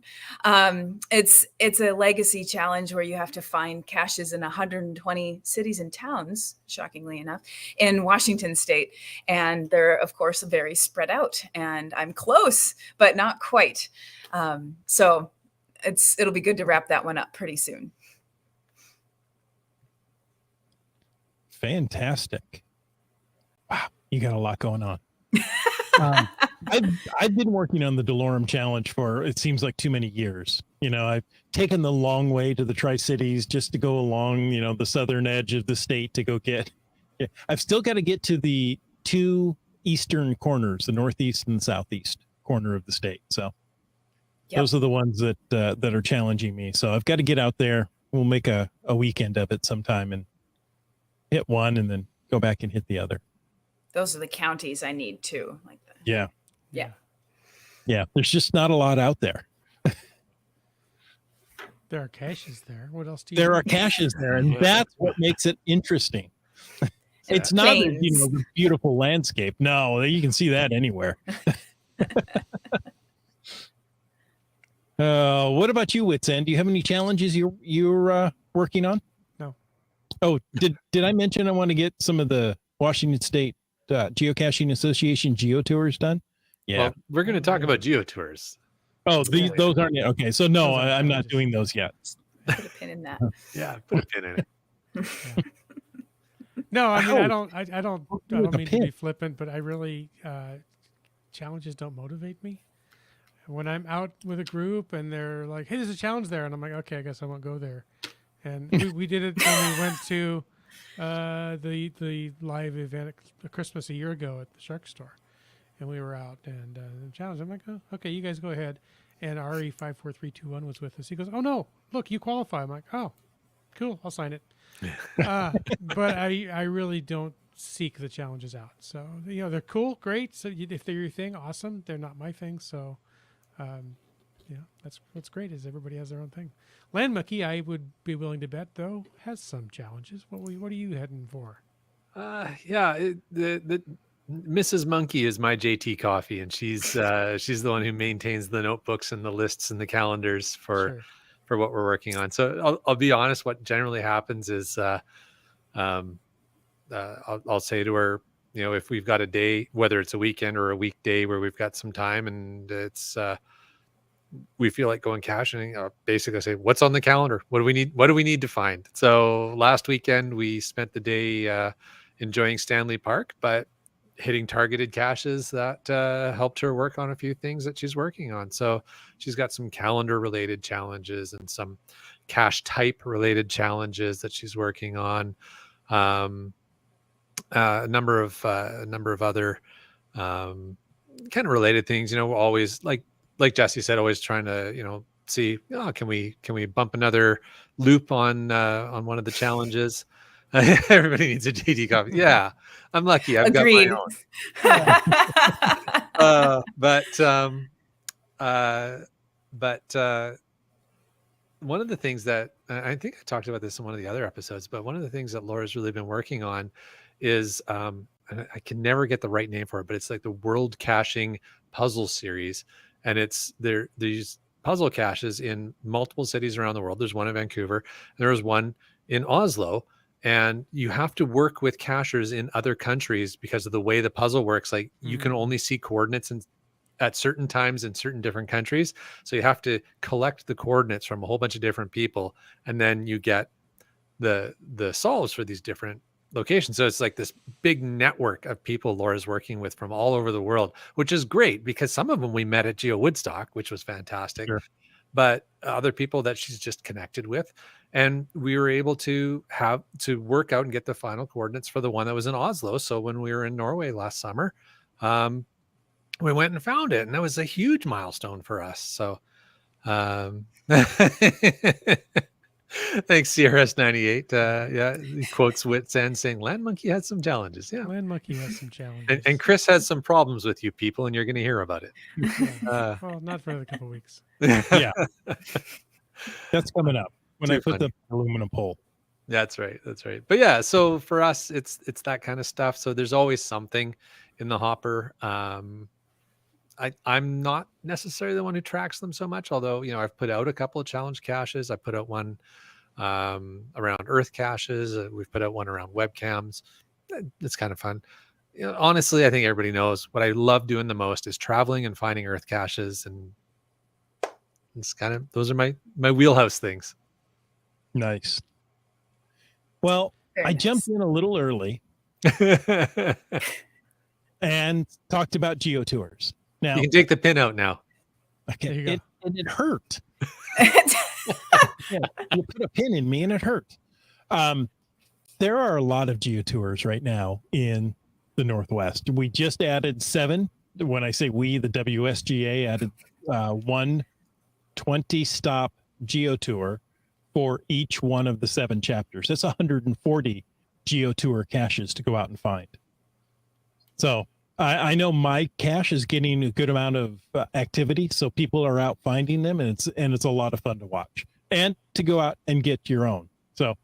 It's a legacy challenge where you have to find caches in 120 cities and towns, shockingly enough, in Washington state. And they're, of course, very spread out. And I'm close, but not quite. So it'll be good to wrap that one up pretty soon. Fantastic. Wow, you got a lot going on. um, I've been working on the Delorum Challenge for, it seems like, too many years. I've taken the long way to the Tri-Cities just to go along, the southern edge of the state to go get. Yeah, I've still got to get to the two eastern corners, the northeast and southeast corner of the state. So those are the ones that are challenging me. So I've got to get out there. We'll make a weekend of it sometime and hit one and then go back and hit the other. Those are the counties I need too. Like that. Yeah. Yeah. There's just not a lot out there. There are caches there. What else do you There are caches there, and that's what makes it interesting. It's not the beautiful landscape. No, you can see that anywhere. What about you, Wits End? Do you have any challenges you're working on? No. Oh, did I mention I want to get some of the Washington State Geocaching Association geotours done? Yeah. Well, we're going to talk about geotours. Oh, those aren't yet. Okay, so no, I'm not doing those yet. Put a pin in that. Yeah, put a pin in it. No, I mean, I don't with the mean to be flippant, but I really challenges don't motivate me. When I'm out with a group and they're like, "Hey, there's a challenge there," and I'm like, "Okay, I guess I won't go there." And we did it when we went to the live event at Christmas a year ago at the Shark Store, and we were out and the challenge. I'm like, "Oh, okay, you guys go ahead." And RE54321 was with us. He goes, "Oh no, look, you qualify." I'm like, "Oh, cool, I'll sign it." But I really don't seek the challenges out. So they're cool, great. So if they're your thing, awesome. They're not my thing, so that's what's great is everybody has their own thing. Land Monkey, I would be willing to bet though, has some challenges. What are you heading for? The Mrs. Monkey is my JT coffee, and she's the one who maintains the notebooks and the lists and the calendars for what we're working on. So I'll be honest. What generally happens is I'll say to her, if we've got a day, whether it's a weekend or a weekday where we've got some time and it's we feel like going caching, basically I say, what's on the calendar? What do we need? What do we need to find? So last weekend we spent the day enjoying Stanley Park, but hitting targeted caches that helped her work on a few things that she's working on. So she's got some calendar related challenges and some cache type related challenges that she's working on. A number of other kind of related things, always like Jesse said, always trying to, see, can we bump another loop on one of the challenges? Everybody needs a JT coffee. Yeah, I'm lucky. I've Agreed. got my own. But one of the things that I think I talked about this in one of the other episodes, but one of the things that Laura's really been working on is, and I can never get the right name for it, but it's like the World Caching Puzzle Series. And it's these puzzle caches in multiple cities around the world. There's one in Vancouver, and there's one in Oslo. And you have to work with cachers in other countries because of the way the puzzle works. Like you can only see coordinates at certain times in certain different countries. So you have to collect the coordinates from a whole bunch of different people. And then you get the solves for these different locations. So it's like this big network of people Laura's working with from all over the world, which is great because some of them we met at Geo Woodstock, which was fantastic. Sure. But other people that she's just connected with. And we were able to work out and get the final coordinates for the one that was in Oslo. So when we were in Norway last summer, we went and found it, and that was a huge milestone for us. So thanks, CRS98. He quotes Wits End saying, Land Monkey has some challenges. Yeah, Land Monkey has some challenges. And Chris has some problems with you people, and you're going to hear about it. Well, not for another couple of weeks. Yeah. That's coming up when I put the aluminum pole. That's right. But yeah, so for us, it's that kind of stuff. So there's always something in the hopper. I'm not necessarily the one who tracks them so much, although, I've put out a couple of challenge caches. I put out one around earth caches. We've put out one around webcams. It's kind of fun. Honestly, I think everybody knows what I love doing the most is traveling and finding earth caches. And it's kind of, those are my wheelhouse things. Nice. Well, I jumped in a little early and talked about geotours. Now You can take the pin out now. There you go. it hurt. Yeah, you put a pin in me and it hurt. There are a lot of geotours right now in the Northwest. We just added 7. When I say we, the WSGA added 1 20-stop geotour for each one of the 7 chapters. That's 140 geotour caches to go out and find. So I know my cache is getting a good amount of activity, so people are out finding them, and it's a lot of fun to watch and to go out and get your own. So,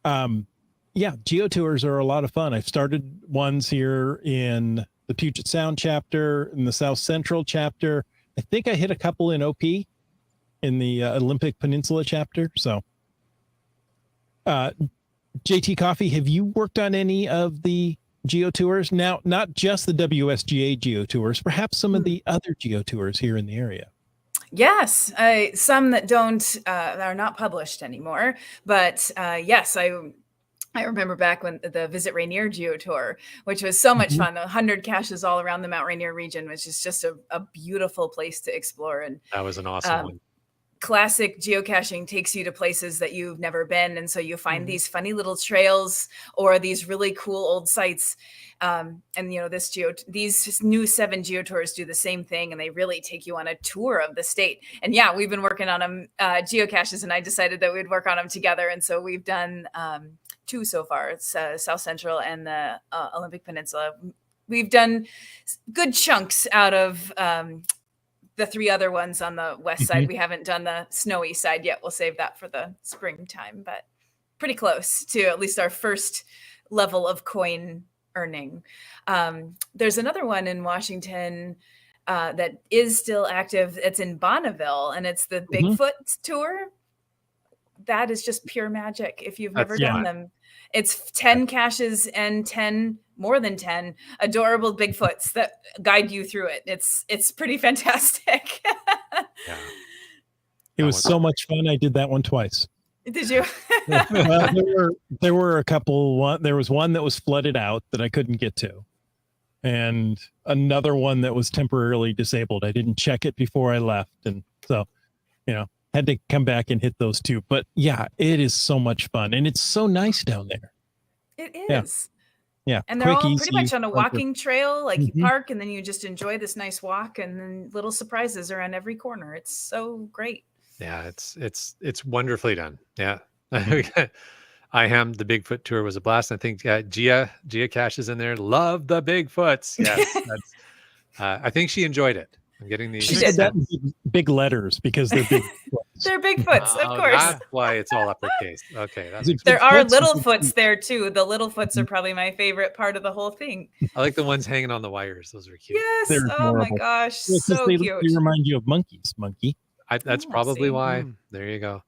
yeah, geotours are a lot of fun. I've started ones here in the Puget Sound chapter, in the South Central chapter. I think I hit a couple in OP in the Olympic Peninsula chapter. So, JT Coffee, have you worked on any of the geotours? Now, not just the WSGA geotours, perhaps some of the other geotours here in the area. Yes, some that don't are not published anymore. But yes, I remember back when the Visit Rainier Geo Tour, which was so much fun. 100 caches all around the Mount Rainier region, which is just a beautiful place to explore. And That was an awesome one. classic geocaching takes you to places that you've never been, and so you find these funny little trails or these really cool old sites. And these new 7 geotours do the same thing, and they really take you on a tour of the state. And yeah, we've been working on them geocaches, and I decided that we'd work on them together. And so we've done 2 so far. It's South Central and the Olympic Peninsula. We've done good chunks out of the 3 other ones on the west side. We haven't done the snowy side yet. We'll save that for the springtime, but pretty close to at least our first level of coin earning. There's another one in Washington that is still active. It's in Bonneville, and it's the Bigfoot tour. That is just pure magic. If you've never done them, it's 10 caches and more than 10 adorable Bigfoots that guide you through it. It's pretty fantastic. Yeah. It was so much fun. I did that one twice. Did you? Well, there were a couple. There was one that was flooded out that I couldn't get to, and another one that was temporarily disabled. I didn't check it before I left, and so had to come back and hit those 2. But yeah, it is so much fun, and it's so nice down there. It is. Yeah, and they're quick, all easy, pretty much on a walking trail. Like you Mhm. park, and then you just enjoy this nice walk, and then little surprises are on every corner. It's so great. Yeah, it's wonderfully done. Yeah. I am the Bigfoot tour was a blast. I think Geocache is in there. Love the Bigfoots. Yes, that's, I think she enjoyed it. I'm getting the. She said that in big letters because they're big. They're Bigfoots, of course. That's why it's all uppercase. Okay, that makes There sense. are little foots there too. The little foots are probably my favorite part of the whole thing. I like the ones hanging on the wires. Those are cute. Yes. They're Oh my adorable. gosh. Well, 'cause So they cute. remind you of monkeys. Monkey. That's Oh, probably see. why. There you go.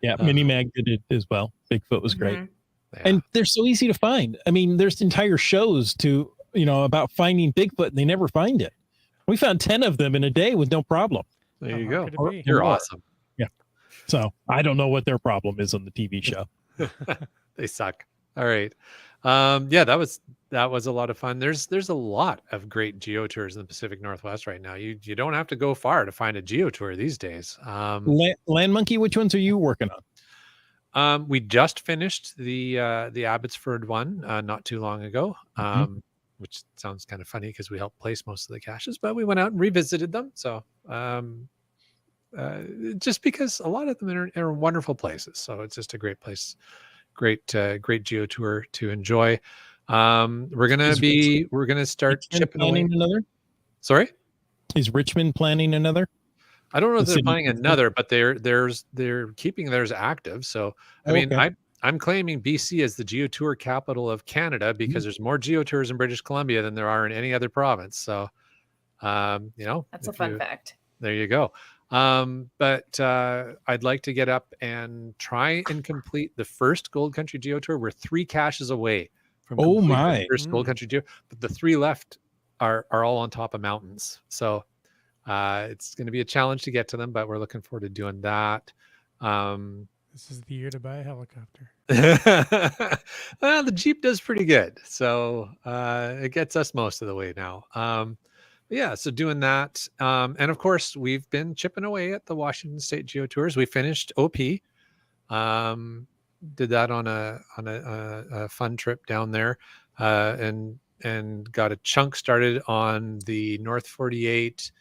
Yeah, Mini Mag did it as well. Bigfoot was great. Mhm. Yeah. And they're so easy to find. I mean, there's entire shows to, about finding Bigfoot, and they never find it. We found 10 of them in a day with no problem. there you How go. hard could it be? You're More. awesome. So I don't know what their problem is on the TV show. They suck. All right. Yeah, that was a lot of fun. There's a lot of great geotours in the Pacific Northwest right now. You don't have to go far to find a geotour these days. Land Monkey, which ones are you working on? We just finished the Abbotsford one not too long ago. Which sounds kind of funny because we helped place most of the caches, but we went out and revisited them. So just because a lot of them are wonderful places. So it's just a great place, great geo tour to enjoy. We're gonna start Richmond chipping away. planning another? Sorry, Is Richmond planning another? I don't know if The they're city planning council? another, but they're keeping theirs active. So I mean, Okay. I'm claiming BC as the geotour capital of Canada because there's more geotours in British Columbia than there are in any other province. So That's a if fun you- fact. There you go. But I'd like to get up and try and complete the first Gold Country Geo Tour. We're 3 caches away from Oh completing the my. first Gold Country Geo, but the 3 left are all on top of mountains. So it's going to be a challenge to get to them, but we're looking forward to doing that. This is the year to buy a helicopter. Well, the Jeep does pretty good. So it gets us most of the way now. Yeah, so doing that. And of course, we've been chipping away at the Washington State Geo Tours. We finished OP. Did that on a fun trip down there, and got a chunk started on the North 48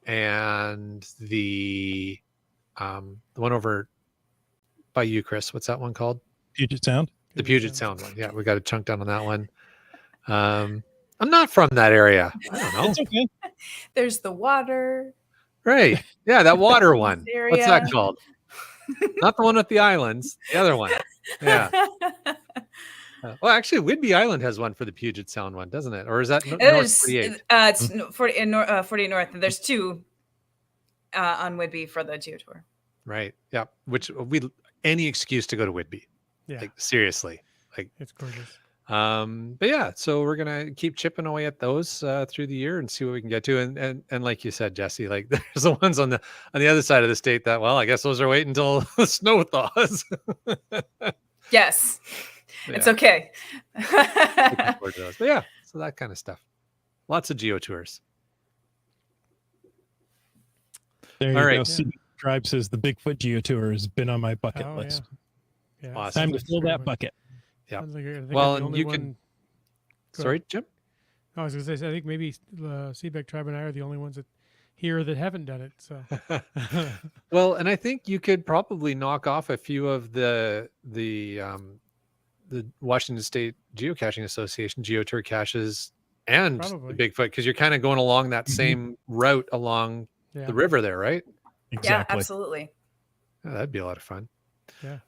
and the one over by you, Chris. What's that one called? Puget Sound. The Puget Sound one. Yeah, we got a chunk down on that one. I'm not from that area. I don't know. It's okay. There's the water. Right. Yeah, that water one. What's that Area. called? Not the one with the islands. The other one. Yeah. Well, actually, Whidbey Island has one for the Puget Sound one, doesn't it? Or is that North 48? It's 48 North. And there's two on Whidbey for the Geo Tour. Right. Yeah. Which any excuse to go to Whidbey. Yeah, Like seriously. Like it's gorgeous. but yeah, so we're gonna keep chipping away at those through the year and see what we can get to. And like you said, Jesse, like there's the ones on the other side of the state that, well, I guess those are waiting until the snow thaws. Yes. It's Yeah, okay. looking forward to those. But yeah, so that kind of stuff. Lots of geo tours. There you All go. right. CB Tribe says the Bigfoot Geo Tour has been on my bucket Oh, list. Yeah. Awesome. Time to sounds fill pretty that much- bucket. Yeah. sounds like I think Well, I'm the and only you one- can. Go Sorry, Jim. I was going to say, I think maybe Seabeck Tribe and I are the only ones that here that haven't done it. So Well, and I think you could probably knock off a few of the Washington State Geocaching Association geotour caches and Probably. the Bigfoot, because you're kind of going along that Mhm. same route along yeah, the river there, right? Yeah, Exactly. absolutely. Yeah, that'd be a lot of fun. Yeah.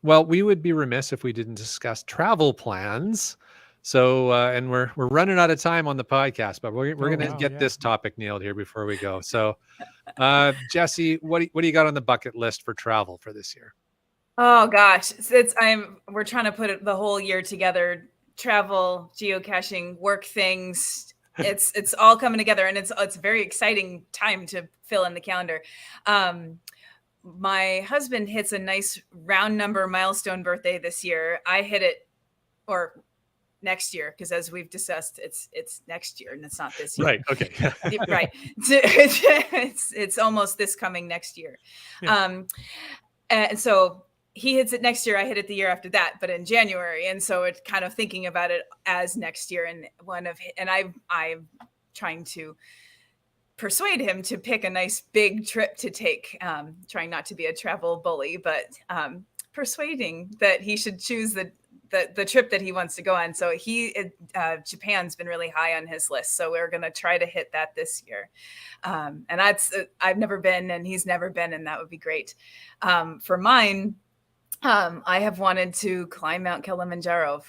Well, we would be remiss if we didn't discuss travel plans. So, and we're running out of time on the podcast, but we're Oh, going to wow, get yeah. this topic nailed here before we go. So, Jesse, what do you got on the bucket list for travel for this year? Oh gosh, we're trying to put the whole year together. Travel, geocaching, work things. It's all coming together, and it's a very exciting time to fill in the calendar. My husband hits a nice round number milestone birthday this year. I hit it, or next year, because as we've discussed, it's next year and it's not this year. Right. Okay. Right. It's almost this coming next year. Yeah. And so he hits it next year. I hit it the year after that, but in January. And so it's kind of thinking about it as next year. And I'm trying to persuade him to pick a nice big trip to take, trying not to be a travel bully, but persuading that he should choose the trip that he wants to go on. So Japan's been really high on his list. So we're going to try to hit that this year. And I've never been and he's never been, and that would be great. For mine, I have wanted to climb Mount Kilimanjaro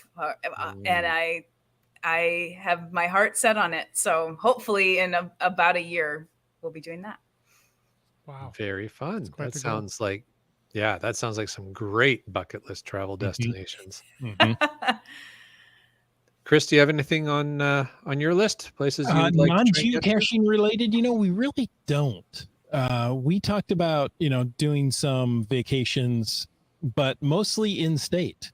and I have my heart set on it. So hopefully in about a year, we'll be doing that. Wow. Very fun. quite That the goal. sounds like, yeah, that sounds like some great bucket list travel destinations. Mhm. Chris, do you have anything on your list? Places you'd like to try and get to? Non-geocaching related, we really don't. We talked about, doing some vacations, but mostly in state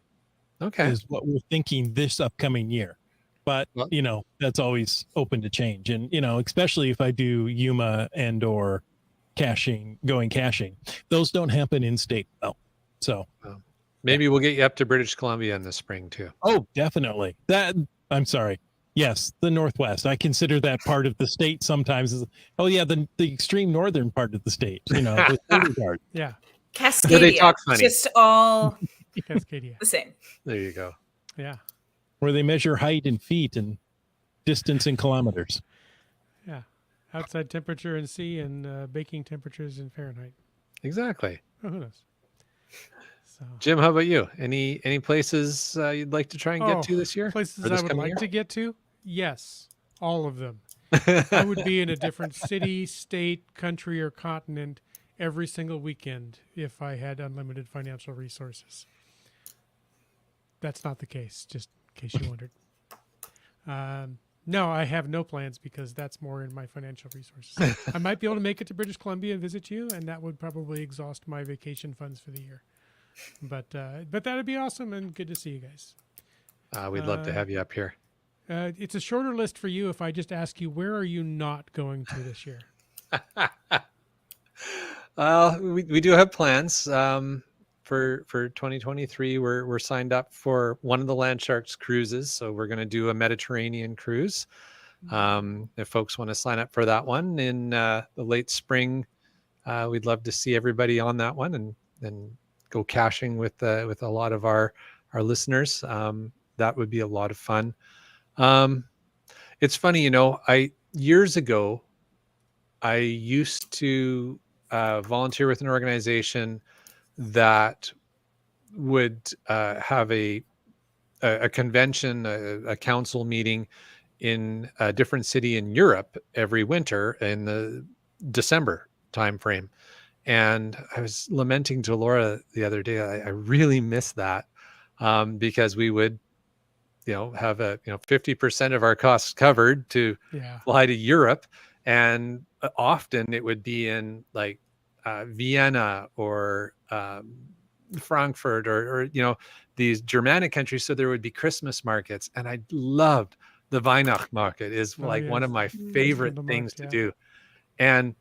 Okay. is what we're thinking this upcoming year. But, Well- that's always open to change. And, especially if I do Yuma and or going caching, those don't happen in state. Well, so. Maybe we'll get you up to British Columbia in the spring too. Oh, definitely. I'm sorry. Yes, the Northwest. I consider that part of the state sometimes. The extreme northern part of the state. The border guard. Yeah. Cascadia. Where they talk funny. Just all Cascadia. the same. There you go. Yeah. Where they measure height in feet and distance in kilometers. Yeah. Outside temperature in C and baking temperatures in Fahrenheit. Exactly. Oh, who knows? So Jim, how about you? Any places you'd like to try and get to this year? Places Or this I would coming like year? to get to? Yes. All of them. I would be in a different city, state, country, or continent every single weekend if I had unlimited financial resources. That's not the case, just in case you wondered. No, I have no plans because that's more in my financial resources. I might be able to make it to British Columbia and visit you, and that would probably exhaust my vacation funds for the year. But that'd be awesome and good to see you guys. We'd love to have you up here. It's a shorter list for you if I just ask you, where are you not going to this year? We do have plans for 2023. We're signed up for one of the Land Sharks cruises, so we're going to do a Mediterranean cruise. If folks want to sign up for that one in the late spring, we'd love to see everybody on that one and go caching with a lot of our listeners. That would be a lot of fun. It's funny, years ago, I used to volunteer with an organization that would have a convention, a council meeting in a different city in Europe every winter in the December timeframe. And I was lamenting to Laura the other day, I really miss that because we would have 50% of our costs covered to fly to Europe. And often it would be in like Vienna or Frankfurt or these Germanic countries. So there would be Christmas markets. And I loved the Weihnacht market is one of my favorite things to do. And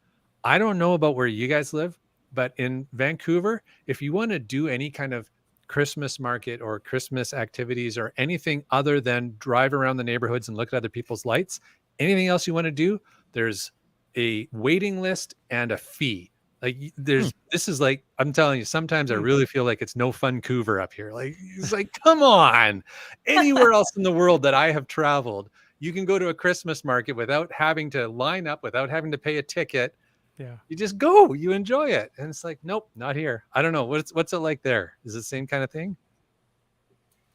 I don't know about where you guys live, but in Vancouver, if you want to do any kind of Christmas market or Christmas activities or anything other than drive around the neighborhoods and look at other people's lights, anything else you want to do, there's a waiting list and a fee. Like this is like, I'm telling you, sometimes I really feel like it's no fun Vancouver up here. Like, it's like, come on, anywhere else in the world that I have traveled, you can go to a Christmas market without having to line up, without having to pay a ticket. Yeah. You just go, you enjoy it. And it's like, nope, not here. I don't know. What's it like there? Is it the same kind of thing?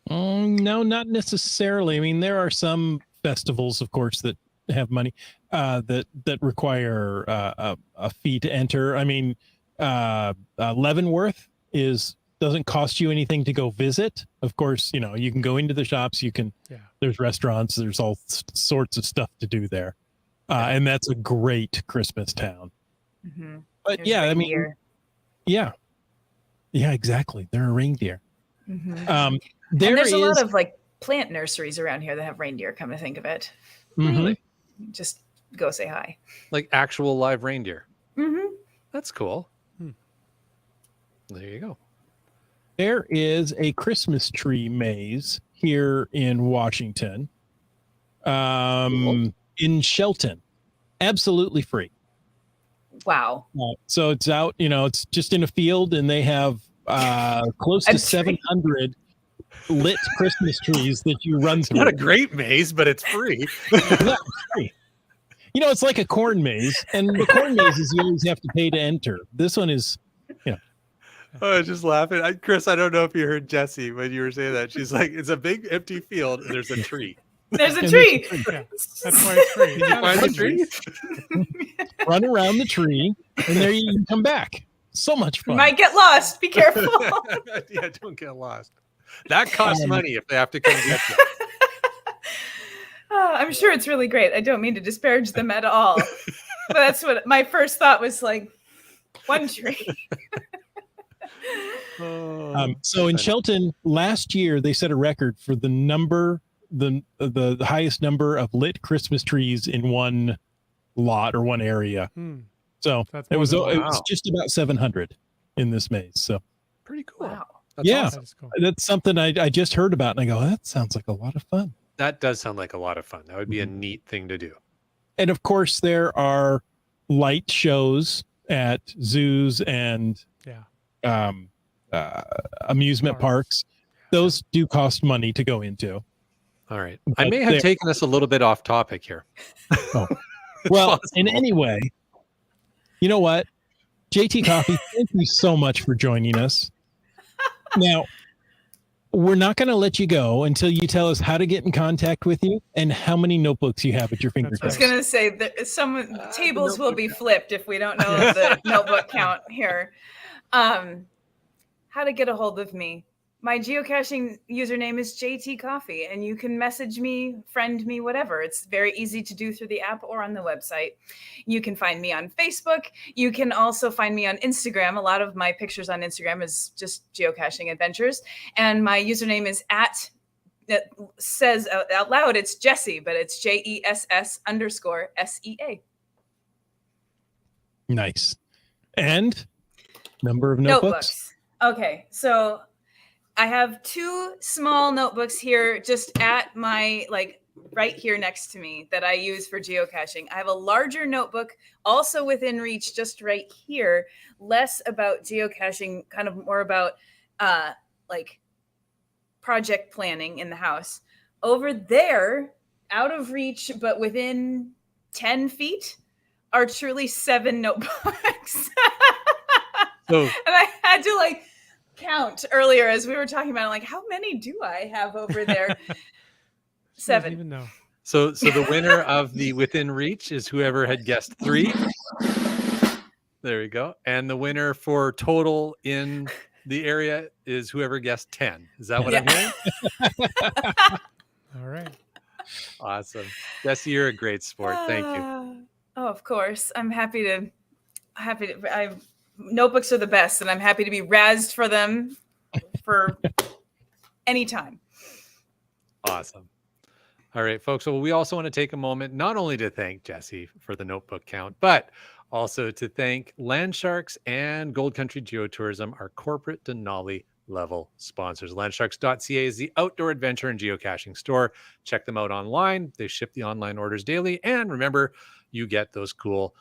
No, not necessarily. I mean, there are some festivals, of course, that have money that require a fee to enter. I mean, Leavenworth doesn't cost you anything to go visit. Of course, you can go into the shops, there's restaurants, there's all sorts of stuff to do there. And that's a great Christmas town. Mm-hmm. But There's reindeer. yeah, exactly. They're a reindeer. Mm-hmm. There's a lot of like plant nurseries around here that have reindeer, come to think of it. Really? Just go say hi. Like actual live reindeer. Mm-hmm. That's cool. There you go. There is a Christmas tree maze here in Washington, in Shelton, absolutely free. Wow. So it's out, it's just in a field, and they have close to 700 lit Christmas trees that you run through. Not a great maze, but it's free. Yeah, it's free. It's like a corn maze, and the corn mazes you always have to pay to enter. This one is, I was just laughing. Chris, I don't know if you heard Jessie when you were saying that. She's like, it's a big empty field, and there's a tree. There's a tree. Yeah, that's why it's free. Did you find the tree? Run around the tree, and there you can come back. So much fun. You might get lost. Be careful. Yeah, don't get lost. That costs money if they have to come get you. I'm sure it's really great. I don't mean to disparage them at all. But that's what my first thought was, like, one tree. So in Shelton last year, they set a record for the highest number of lit Christmas trees in one lot or one area. So it was just about 700 in this maze. So pretty cool. Wow. That's awesome. That's something I just heard about, and I go, that sounds like a lot of fun. That does sound like a lot of fun. That would be a neat thing to do. And of course, there are light shows at zoos and amusement parks. Those do cost money to go into. All right. I may have taken us a little bit off topic here. Well, in any way, you know what? JT Coffee, thank you so much for joining us. Now, we're not going to let you go until you tell us how to get in contact with you and how many notebooks you have at your fingertips. I was going to say that some tables will be flipped if we don't know the notebook count here. How to get a hold of me. My geocaching username is JT Coffee, and you can message me, friend me, whatever. It's very easy to do through the app or on the website. You can find me on Facebook. You can also find me on Instagram. A lot of my pictures on Instagram is just Geocaching Adventures. And my username is it says out loud, it's Jessie, but it's JESS_SEA. Nice. And number of notebooks? Okay, so I have 2 small notebooks here just at my, right here next to me that I use for geocaching. I have a larger notebook also within reach just right here, less about geocaching, kind of more about project planning in the house. Over there, out of reach, but within 10 feet, are truly 7 notebooks. So, and I had to count earlier as we were talking about it, how many do I have over there? She 7. doesn't even know. so the winner of the within reach is whoever had guessed 3. There we go. And the winner for total in the area is whoever guessed 10. Is that what I'm hearing? All right. Awesome. Jesse, you're a great sport. Thank you. Oh, of course. I'm happy to notebooks are the best, and I'm happy to be razzed for them for any time. Awesome. All right, folks. So we also want to take a moment not only to thank Jesse for the notebook count, but also to thank Landsharks and Gold Country Geotourism, our corporate Denali level sponsors. Landsharks.ca is the outdoor adventure and geocaching store. Check them out online. They ship the online orders daily. And remember, you get those cool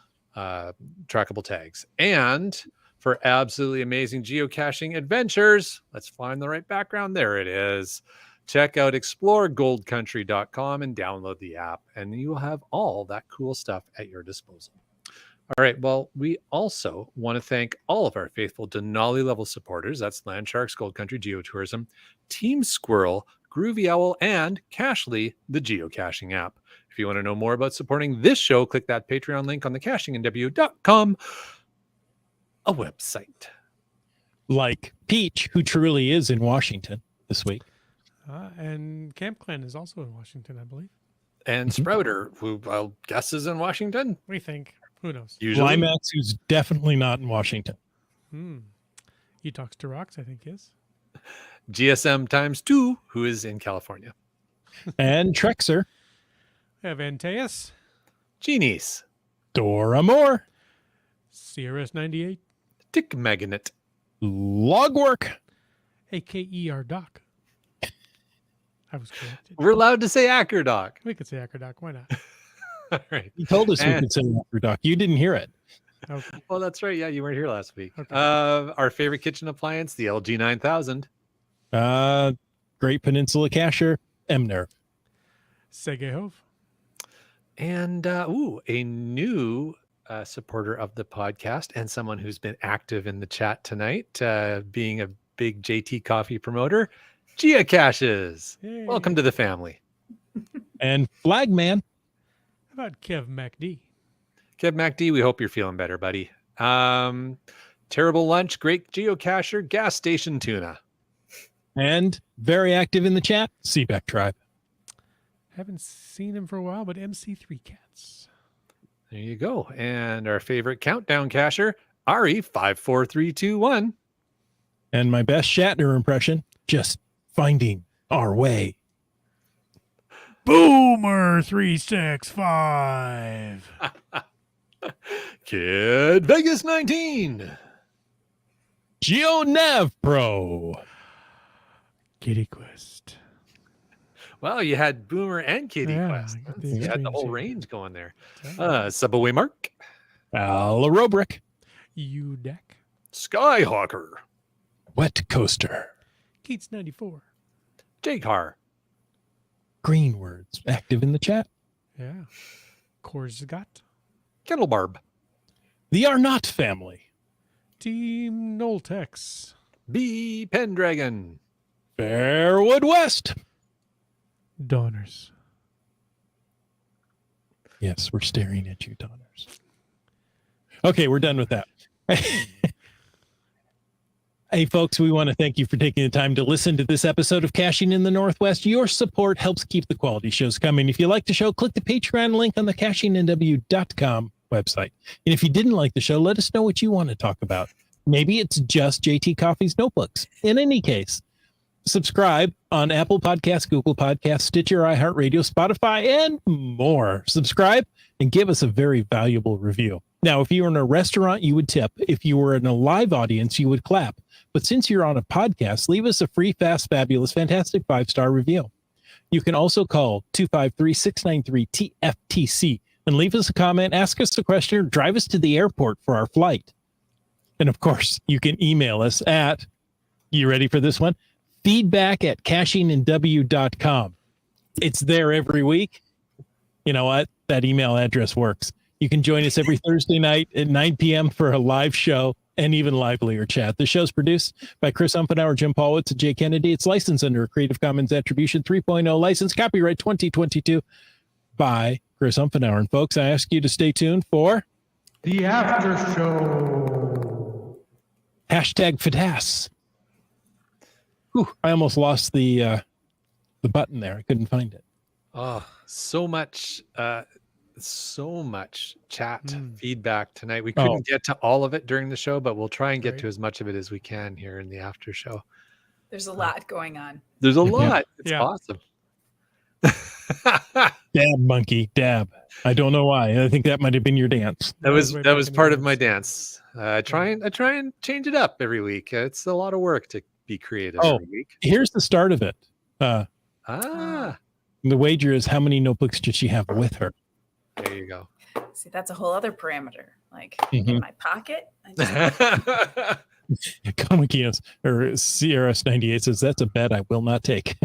trackable tags. And for absolutely amazing geocaching adventures, let's find the right background. There it is. Check out exploregoldcountry.com and download the app, and you will have all that cool stuff at your disposal. All right. Well, we also want to thank all of our faithful Denali level supporters. That's Landsharks, Gold Country Geotourism, Team Squirrel, Groovy Owl, and Cachly, the geocaching app. If you want to know more about supporting this show, click that Patreon link on the cachingandw.com a website. Like Peach, who truly is in Washington this week. And Camp Clan is also in Washington, I believe. And Sprouter, who I'll guess is in Washington. We think. Who knows? Usually. Limax, who's definitely not in Washington. You Talks to Rocks, I think, is. GSM times 2, who is in California. And Trexer. We have Antaeus, Genies. Dora Moore. CRS98, Dick Magnet. Logwork. AKER Doc. I was corrected. We're allowed to say Ackerdoc. We could say Ackerdoc. Why not? All right. He told us we And- could say Walker Doc. You didn't hear it. Okay. Well, that's right. Yeah, you weren't here last week. Okay. Our favorite kitchen appliance, the LG 9000. Great Peninsula Cacher. Emner. Segehov. And a new supporter of the podcast and someone who's been active in the chat tonight, being a big JT Coffee promoter, Geocaches. Yay. Welcome to the family. And Flagman. How about Kev MacD? Kev MacD, we hope you're feeling better, buddy. Terrible lunch, great geocacher, gas station tuna. And very active in the chat, Seaback Tribe. Haven't seen him for a while, but MC3 Cats. There you go. And our favorite countdown cacher, Ari 54321. And my best Shatner impression, just finding our way. Boomer 365. Kid Vegas 19. GeoNav Pro. Kitty Quest. Well, you had Boomer and Kitty Yeah, Quest. I got the You had the extreme whole shade. range going there. Yeah. Subway Mark, Alarobrick. UDEC. Skyhawker, Wet Coaster. Keats 94. J-Car, Green Words, active in the chat. Yeah. Korsgat. Kettlebarb, The Arnott family. Team Noltex. B Pendragon, Fairwood West. Donners. Yes, we're staring at you, Donners. Okay, we're done with that. Hey, folks, we want to thank you for taking the time to listen to this episode of Caching in the Northwest. Your support helps keep the quality shows coming. If you like the show, click the Patreon link on the cachingNW.com website. And if you didn't like the show, let us know what you want to talk about. Maybe it's just JT Coffee's notebooks. In any case, subscribe on Apple Podcasts, Google Podcasts, Stitcher, iHeartRadio, Spotify, and more. Subscribe and give us a very valuable review. Now, if you were in a restaurant, you would tip. If you were in a live audience, you would clap. But since you're on a podcast, leave us a free, fast, fabulous, fantastic 5-star review. You can also call 253-693-TFTC and leave us a comment, ask us a question, or drive us to the airport for our flight. And of course, you can email us at, you ready for this one? feedback@cachingandw.com. It's there every week. You know what? That email address works. You can join us every Thursday night at 9 p.m. for a live show and even livelier chat. The show's produced by Chris Umpenauer, Jim Paulwitz, and Jay Kennedy. It's licensed under a Creative Commons Attribution 3.0 license, copyright 2022 by Chris Umpenauer. And folks, I ask you to stay tuned for The After Show. #FATAS. Whew, I almost lost the button there. I couldn't find it. Oh, so much chat feedback tonight. We couldn't get to all of it during the show, but we'll try and get to as much of it as we can here in the after show. There's a lot going on. There's a lot. It's Yeah. awesome. Dab, monkey, dab. I don't know why. I think that might have been your dance. That was way back in the part of my dance. dance. I try and change it up every week. It's a lot of work to be creative Oh. every week. Here's the start of it. Ah, The wager is how many notebooks does she have with her? there you go. See, that's a whole other parameter. Like Mhm. in my pocket. I just, Comic or CRS98 says that's a bet I will not take.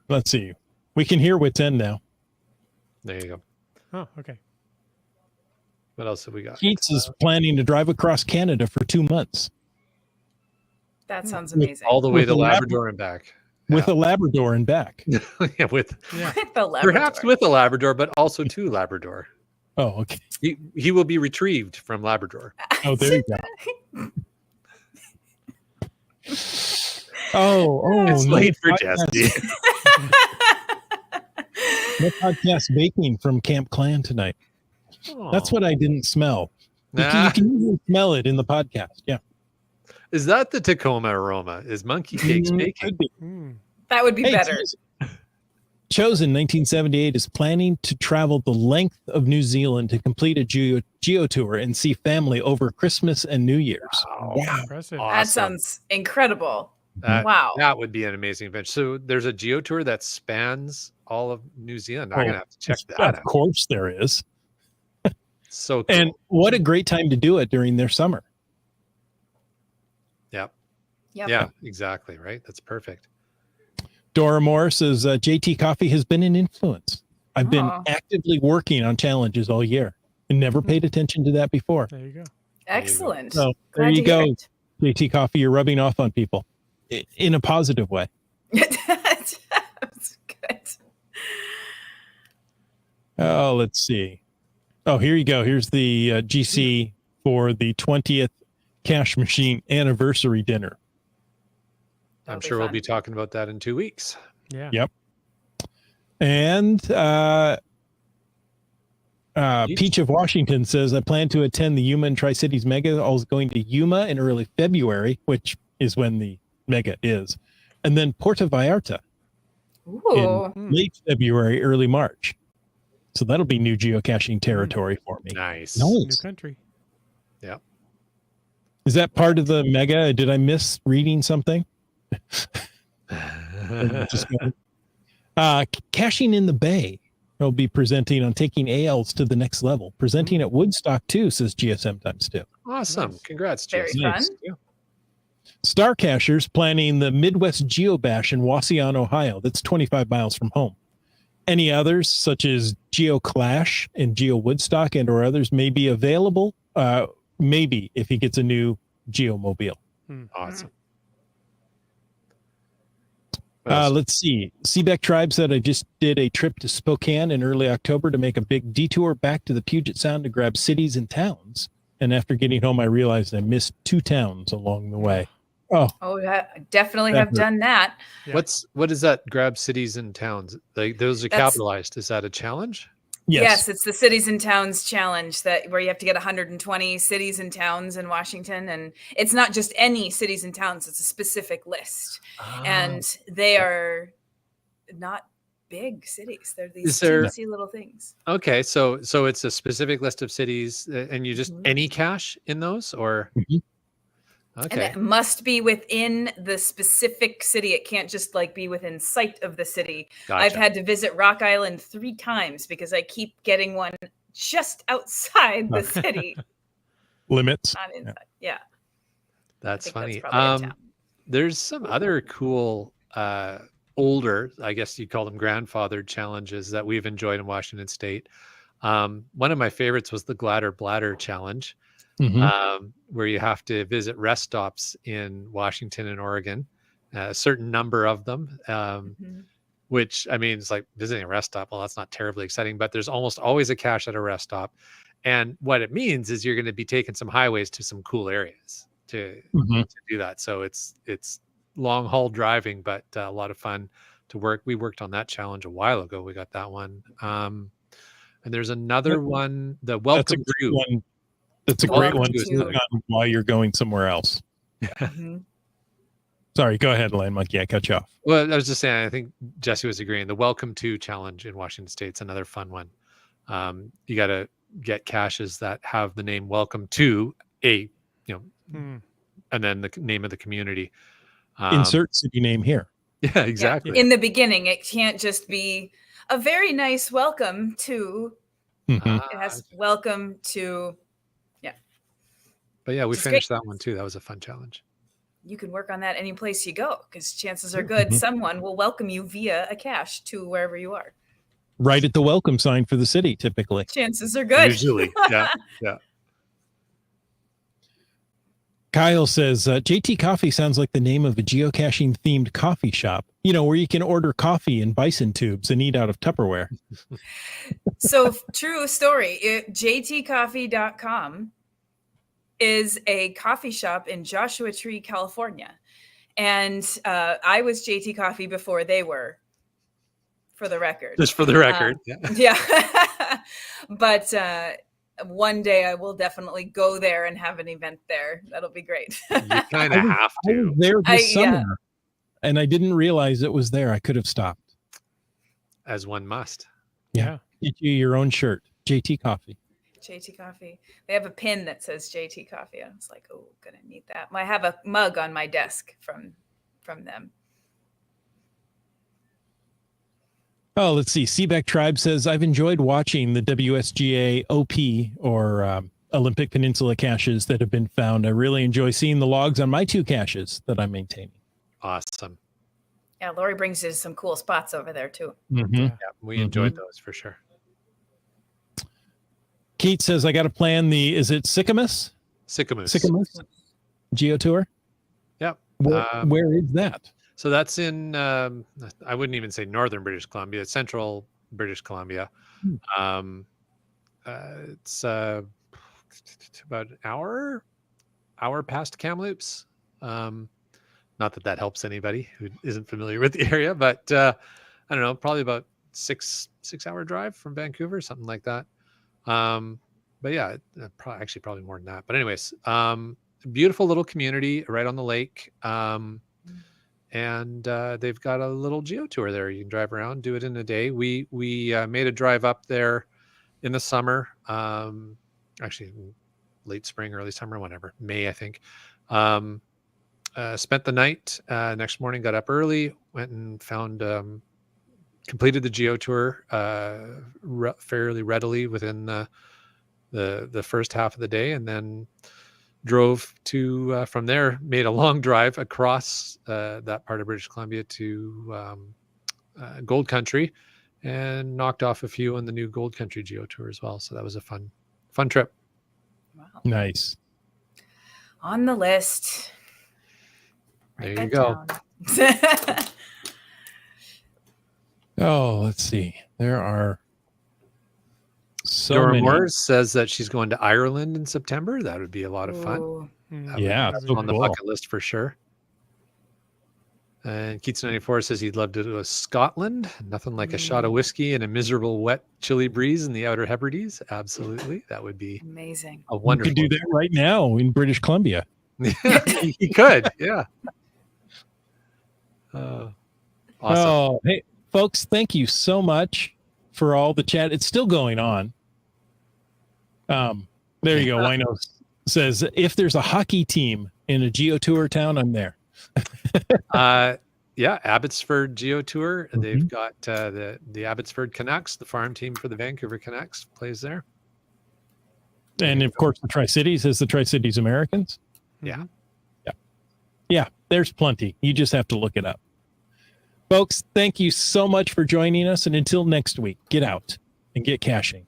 Let's see. We can hear what's in now. There you go. Oh, okay. What else have we got? Keats is planning to drive across Canada for 2 months that sounds amazing. All the way With to a Labrador and back. with a Labrador and back. Yeah, with Yeah. The Labrador. perhaps with a Labrador, but also to Labrador. Oh, okay. He will be retrieved from Labrador. Oh, there you go. Oh, It's no late for podcast- Jesse. No podcast baking from Camp Clan tonight. That's what I didn't smell. You Nah. can usually smell it in the podcast. Yeah. Is that the Tacoma aroma? Is monkey cakes baking? Could be. That would be Hey, better. Chosen 1978 is planning to travel the length of New Zealand to complete a geo tour and see family over Christmas and New Year's. Wow. Impressive. Awesome. That sounds incredible. That, Wow. That would be an amazing adventure. So there's a geo tour that spans all of New Zealand. I'm Oh, gonna have to check that Of out. course there is. So cool. And what a great time to do it during their summer. Yep. Yep. Yeah, exactly. Right. That's perfect. Dora Moore says, JT Coffee has been an influence. I've been Aw. actively working on challenges all year and never paid attention to that before. There you go. Excellent. So there Glad you to hear go, it. JT Coffee. You're rubbing off on people in a positive way. That's good. Oh, let's see. Oh, here you go. Here's the GC for the 20th Cash Machine anniversary dinner. I'm That'll be sure we'll fun. be talking about that in 2 weeks. Yeah. Yep. And Peach of Washington says, I plan to attend the Yuma and Tri-Cities Mega. I was going to Yuma in early February, which is when the Mega is. And then Puerto Vallarta Ooh. in late February, early March. So that'll be new geocaching territory for me. Nice. New Nice. country. Is that part of the Mega? Did I miss reading something? Caching in the Bay will be presenting on taking ALs to the next level. Presenting at Woodstock too, says GSM times 2. Awesome. Nice. Congrats, Very Jesse. fun. Star Cachers planning the Midwest Geo Bash in Wasion, Ohio. That's 25 miles from home. Any others, such as Geo Clash and Geo Woodstock and or others, may be available. Maybe if he gets a new Geomobile. Awesome. What else? Let's see. Seabeck Tribe said, I just did a trip to Spokane in early October to make a big detour back to the Puget Sound to grab cities and towns. And after getting home, I realized I missed 2 towns along the way. Oh, I definitely have done that. Yeah. What is that? Grab cities and towns. Like those are That's- capitalized. Is that a challenge? Yes, it's the cities and towns challenge where you have to get 120 cities and towns in Washington, and it's not just any cities and towns; it's a specific list, and they are not big cities. They're these teensy little things. Okay, so it's a specific list of cities, and you just any cache in those, or And okay, it must be within the specific city. It can't just like be within sight of the city. Gotcha. I've had to visit Rock Island 3 times because I keep getting one just outside the city. limits. Not inside. Yeah. that's funny. probably a town. There's some other cool older, I guess you call them grandfathered challenges that we've enjoyed in Washington State. One of my favorites was the Gladder Bladder Challenge. Where you have to visit rest stops in Washington and Oregon, a certain number of them, which I mean, it's like visiting a rest stop. Well, that's not terribly exciting, but there's almost always a cache at a rest stop. And what it means is you're going to be taking some highways to some cool areas to do that. So it's long haul driving, but a lot of fun to work. We worked on that challenge a while ago. We got that one. And there's another one, the Welcome to one. That's a great one to work on while you're going somewhere else. Sorry, go ahead, Land Monkey. I cut you off. Well, I was just saying, I think Jesse was agreeing. The Welcome to challenge in Washington State's another fun one. You got to get caches that have the name Welcome to and then the name of the community. Insert city name here. Yeah, exactly. Yeah. In the beginning, it can't just be a very nice welcome to. It has welcome to. But yeah, we finished that one too. That was a fun challenge. You can work on that any place you go because chances are good someone will welcome you via a cache to wherever you are. Right at the welcome sign for the city, typically. Chances are good. Usually, yeah. Kyle says, JT Coffee sounds like the name of a geocaching themed coffee shop, where you can order coffee in bison tubes and eat out of Tupperware. So true story. JTcoffee.com is a coffee shop in Joshua Tree, California. And I was JT Coffee before they were, for the record. Just for the record. Yeah. But one day I will definitely go there and have an event there. That'll be great. You kind of have I to. was there this summer, and I didn't realize it was there. I could have stopped. As one must. Yeah. Get you your own shirt. JT Coffee. JT Coffee. They have a pin that says JT Coffee. I was like, oh, gonna need that. I have a mug on my desk from them. Oh, let's see. Seabeck Tribe says, I've enjoyed watching the WSGA OP or Olympic Peninsula caches that have been found. I really enjoy seeing the logs on my 2 caches that I'm maintaining. Awesome. Yeah, Lori brings you some cool spots over there too. Yeah, we enjoyed those for sure. Keith says, I got to plan is it Sycamus? Sycamus. Geo Tour? Yep. Where is that? So that's in, I wouldn't even say northern British Columbia, it's central British Columbia. It's about an hour past Kamloops. Not that helps anybody who isn't familiar with the area, but I don't know, probably about 6-hour drive from Vancouver, something like that. But yeah, probably more than that. But anyways, beautiful little community right on the lake. And they've got a little geo tour there. You can drive around, do it in a day. We made a drive up there in the summer, actually late spring, early summer, whatever, May, I think. Spent the night, next morning, got up early, went and found, completed the geo tour fairly readily within the first half of the day, and then drove to from there, made a long drive across that part of British Columbia to Gold Country, and knocked off a few on the new Gold Country Geo Tour as well. So that was a fun trip. Wow. Nice. On the list. There you go. Oh, let's see. There are so Dora many. Moore says that she's going to Ireland in September. That would be a lot of fun. Ooh, That Yeah, that's so on the cool. bucket list for sure. And Keats94 says he'd love to do a Scotland. Nothing like a shot of whiskey and a miserable, wet, chilly breeze in the Outer Hebrides. Absolutely. That would be amazing. a You wonderful. could do that right now in British Columbia. Yeah, he could. Yeah. Awesome. Oh, hey, folks, thank you so much for all the chat. It's still going on. There you go. Wino says, if there's a hockey team in a Geo Tour town, I'm there. Yeah, Abbotsford Geo Tour. Mhm. They've got the Abbotsford Canucks, the farm team for the Vancouver Canucks, plays there. And of course, the Tri-Cities is the Tri-Cities Americans. Yeah. Yeah, there's plenty. You just have to look it up. Folks, thank you so much for joining us. And until next week, get out and get caching.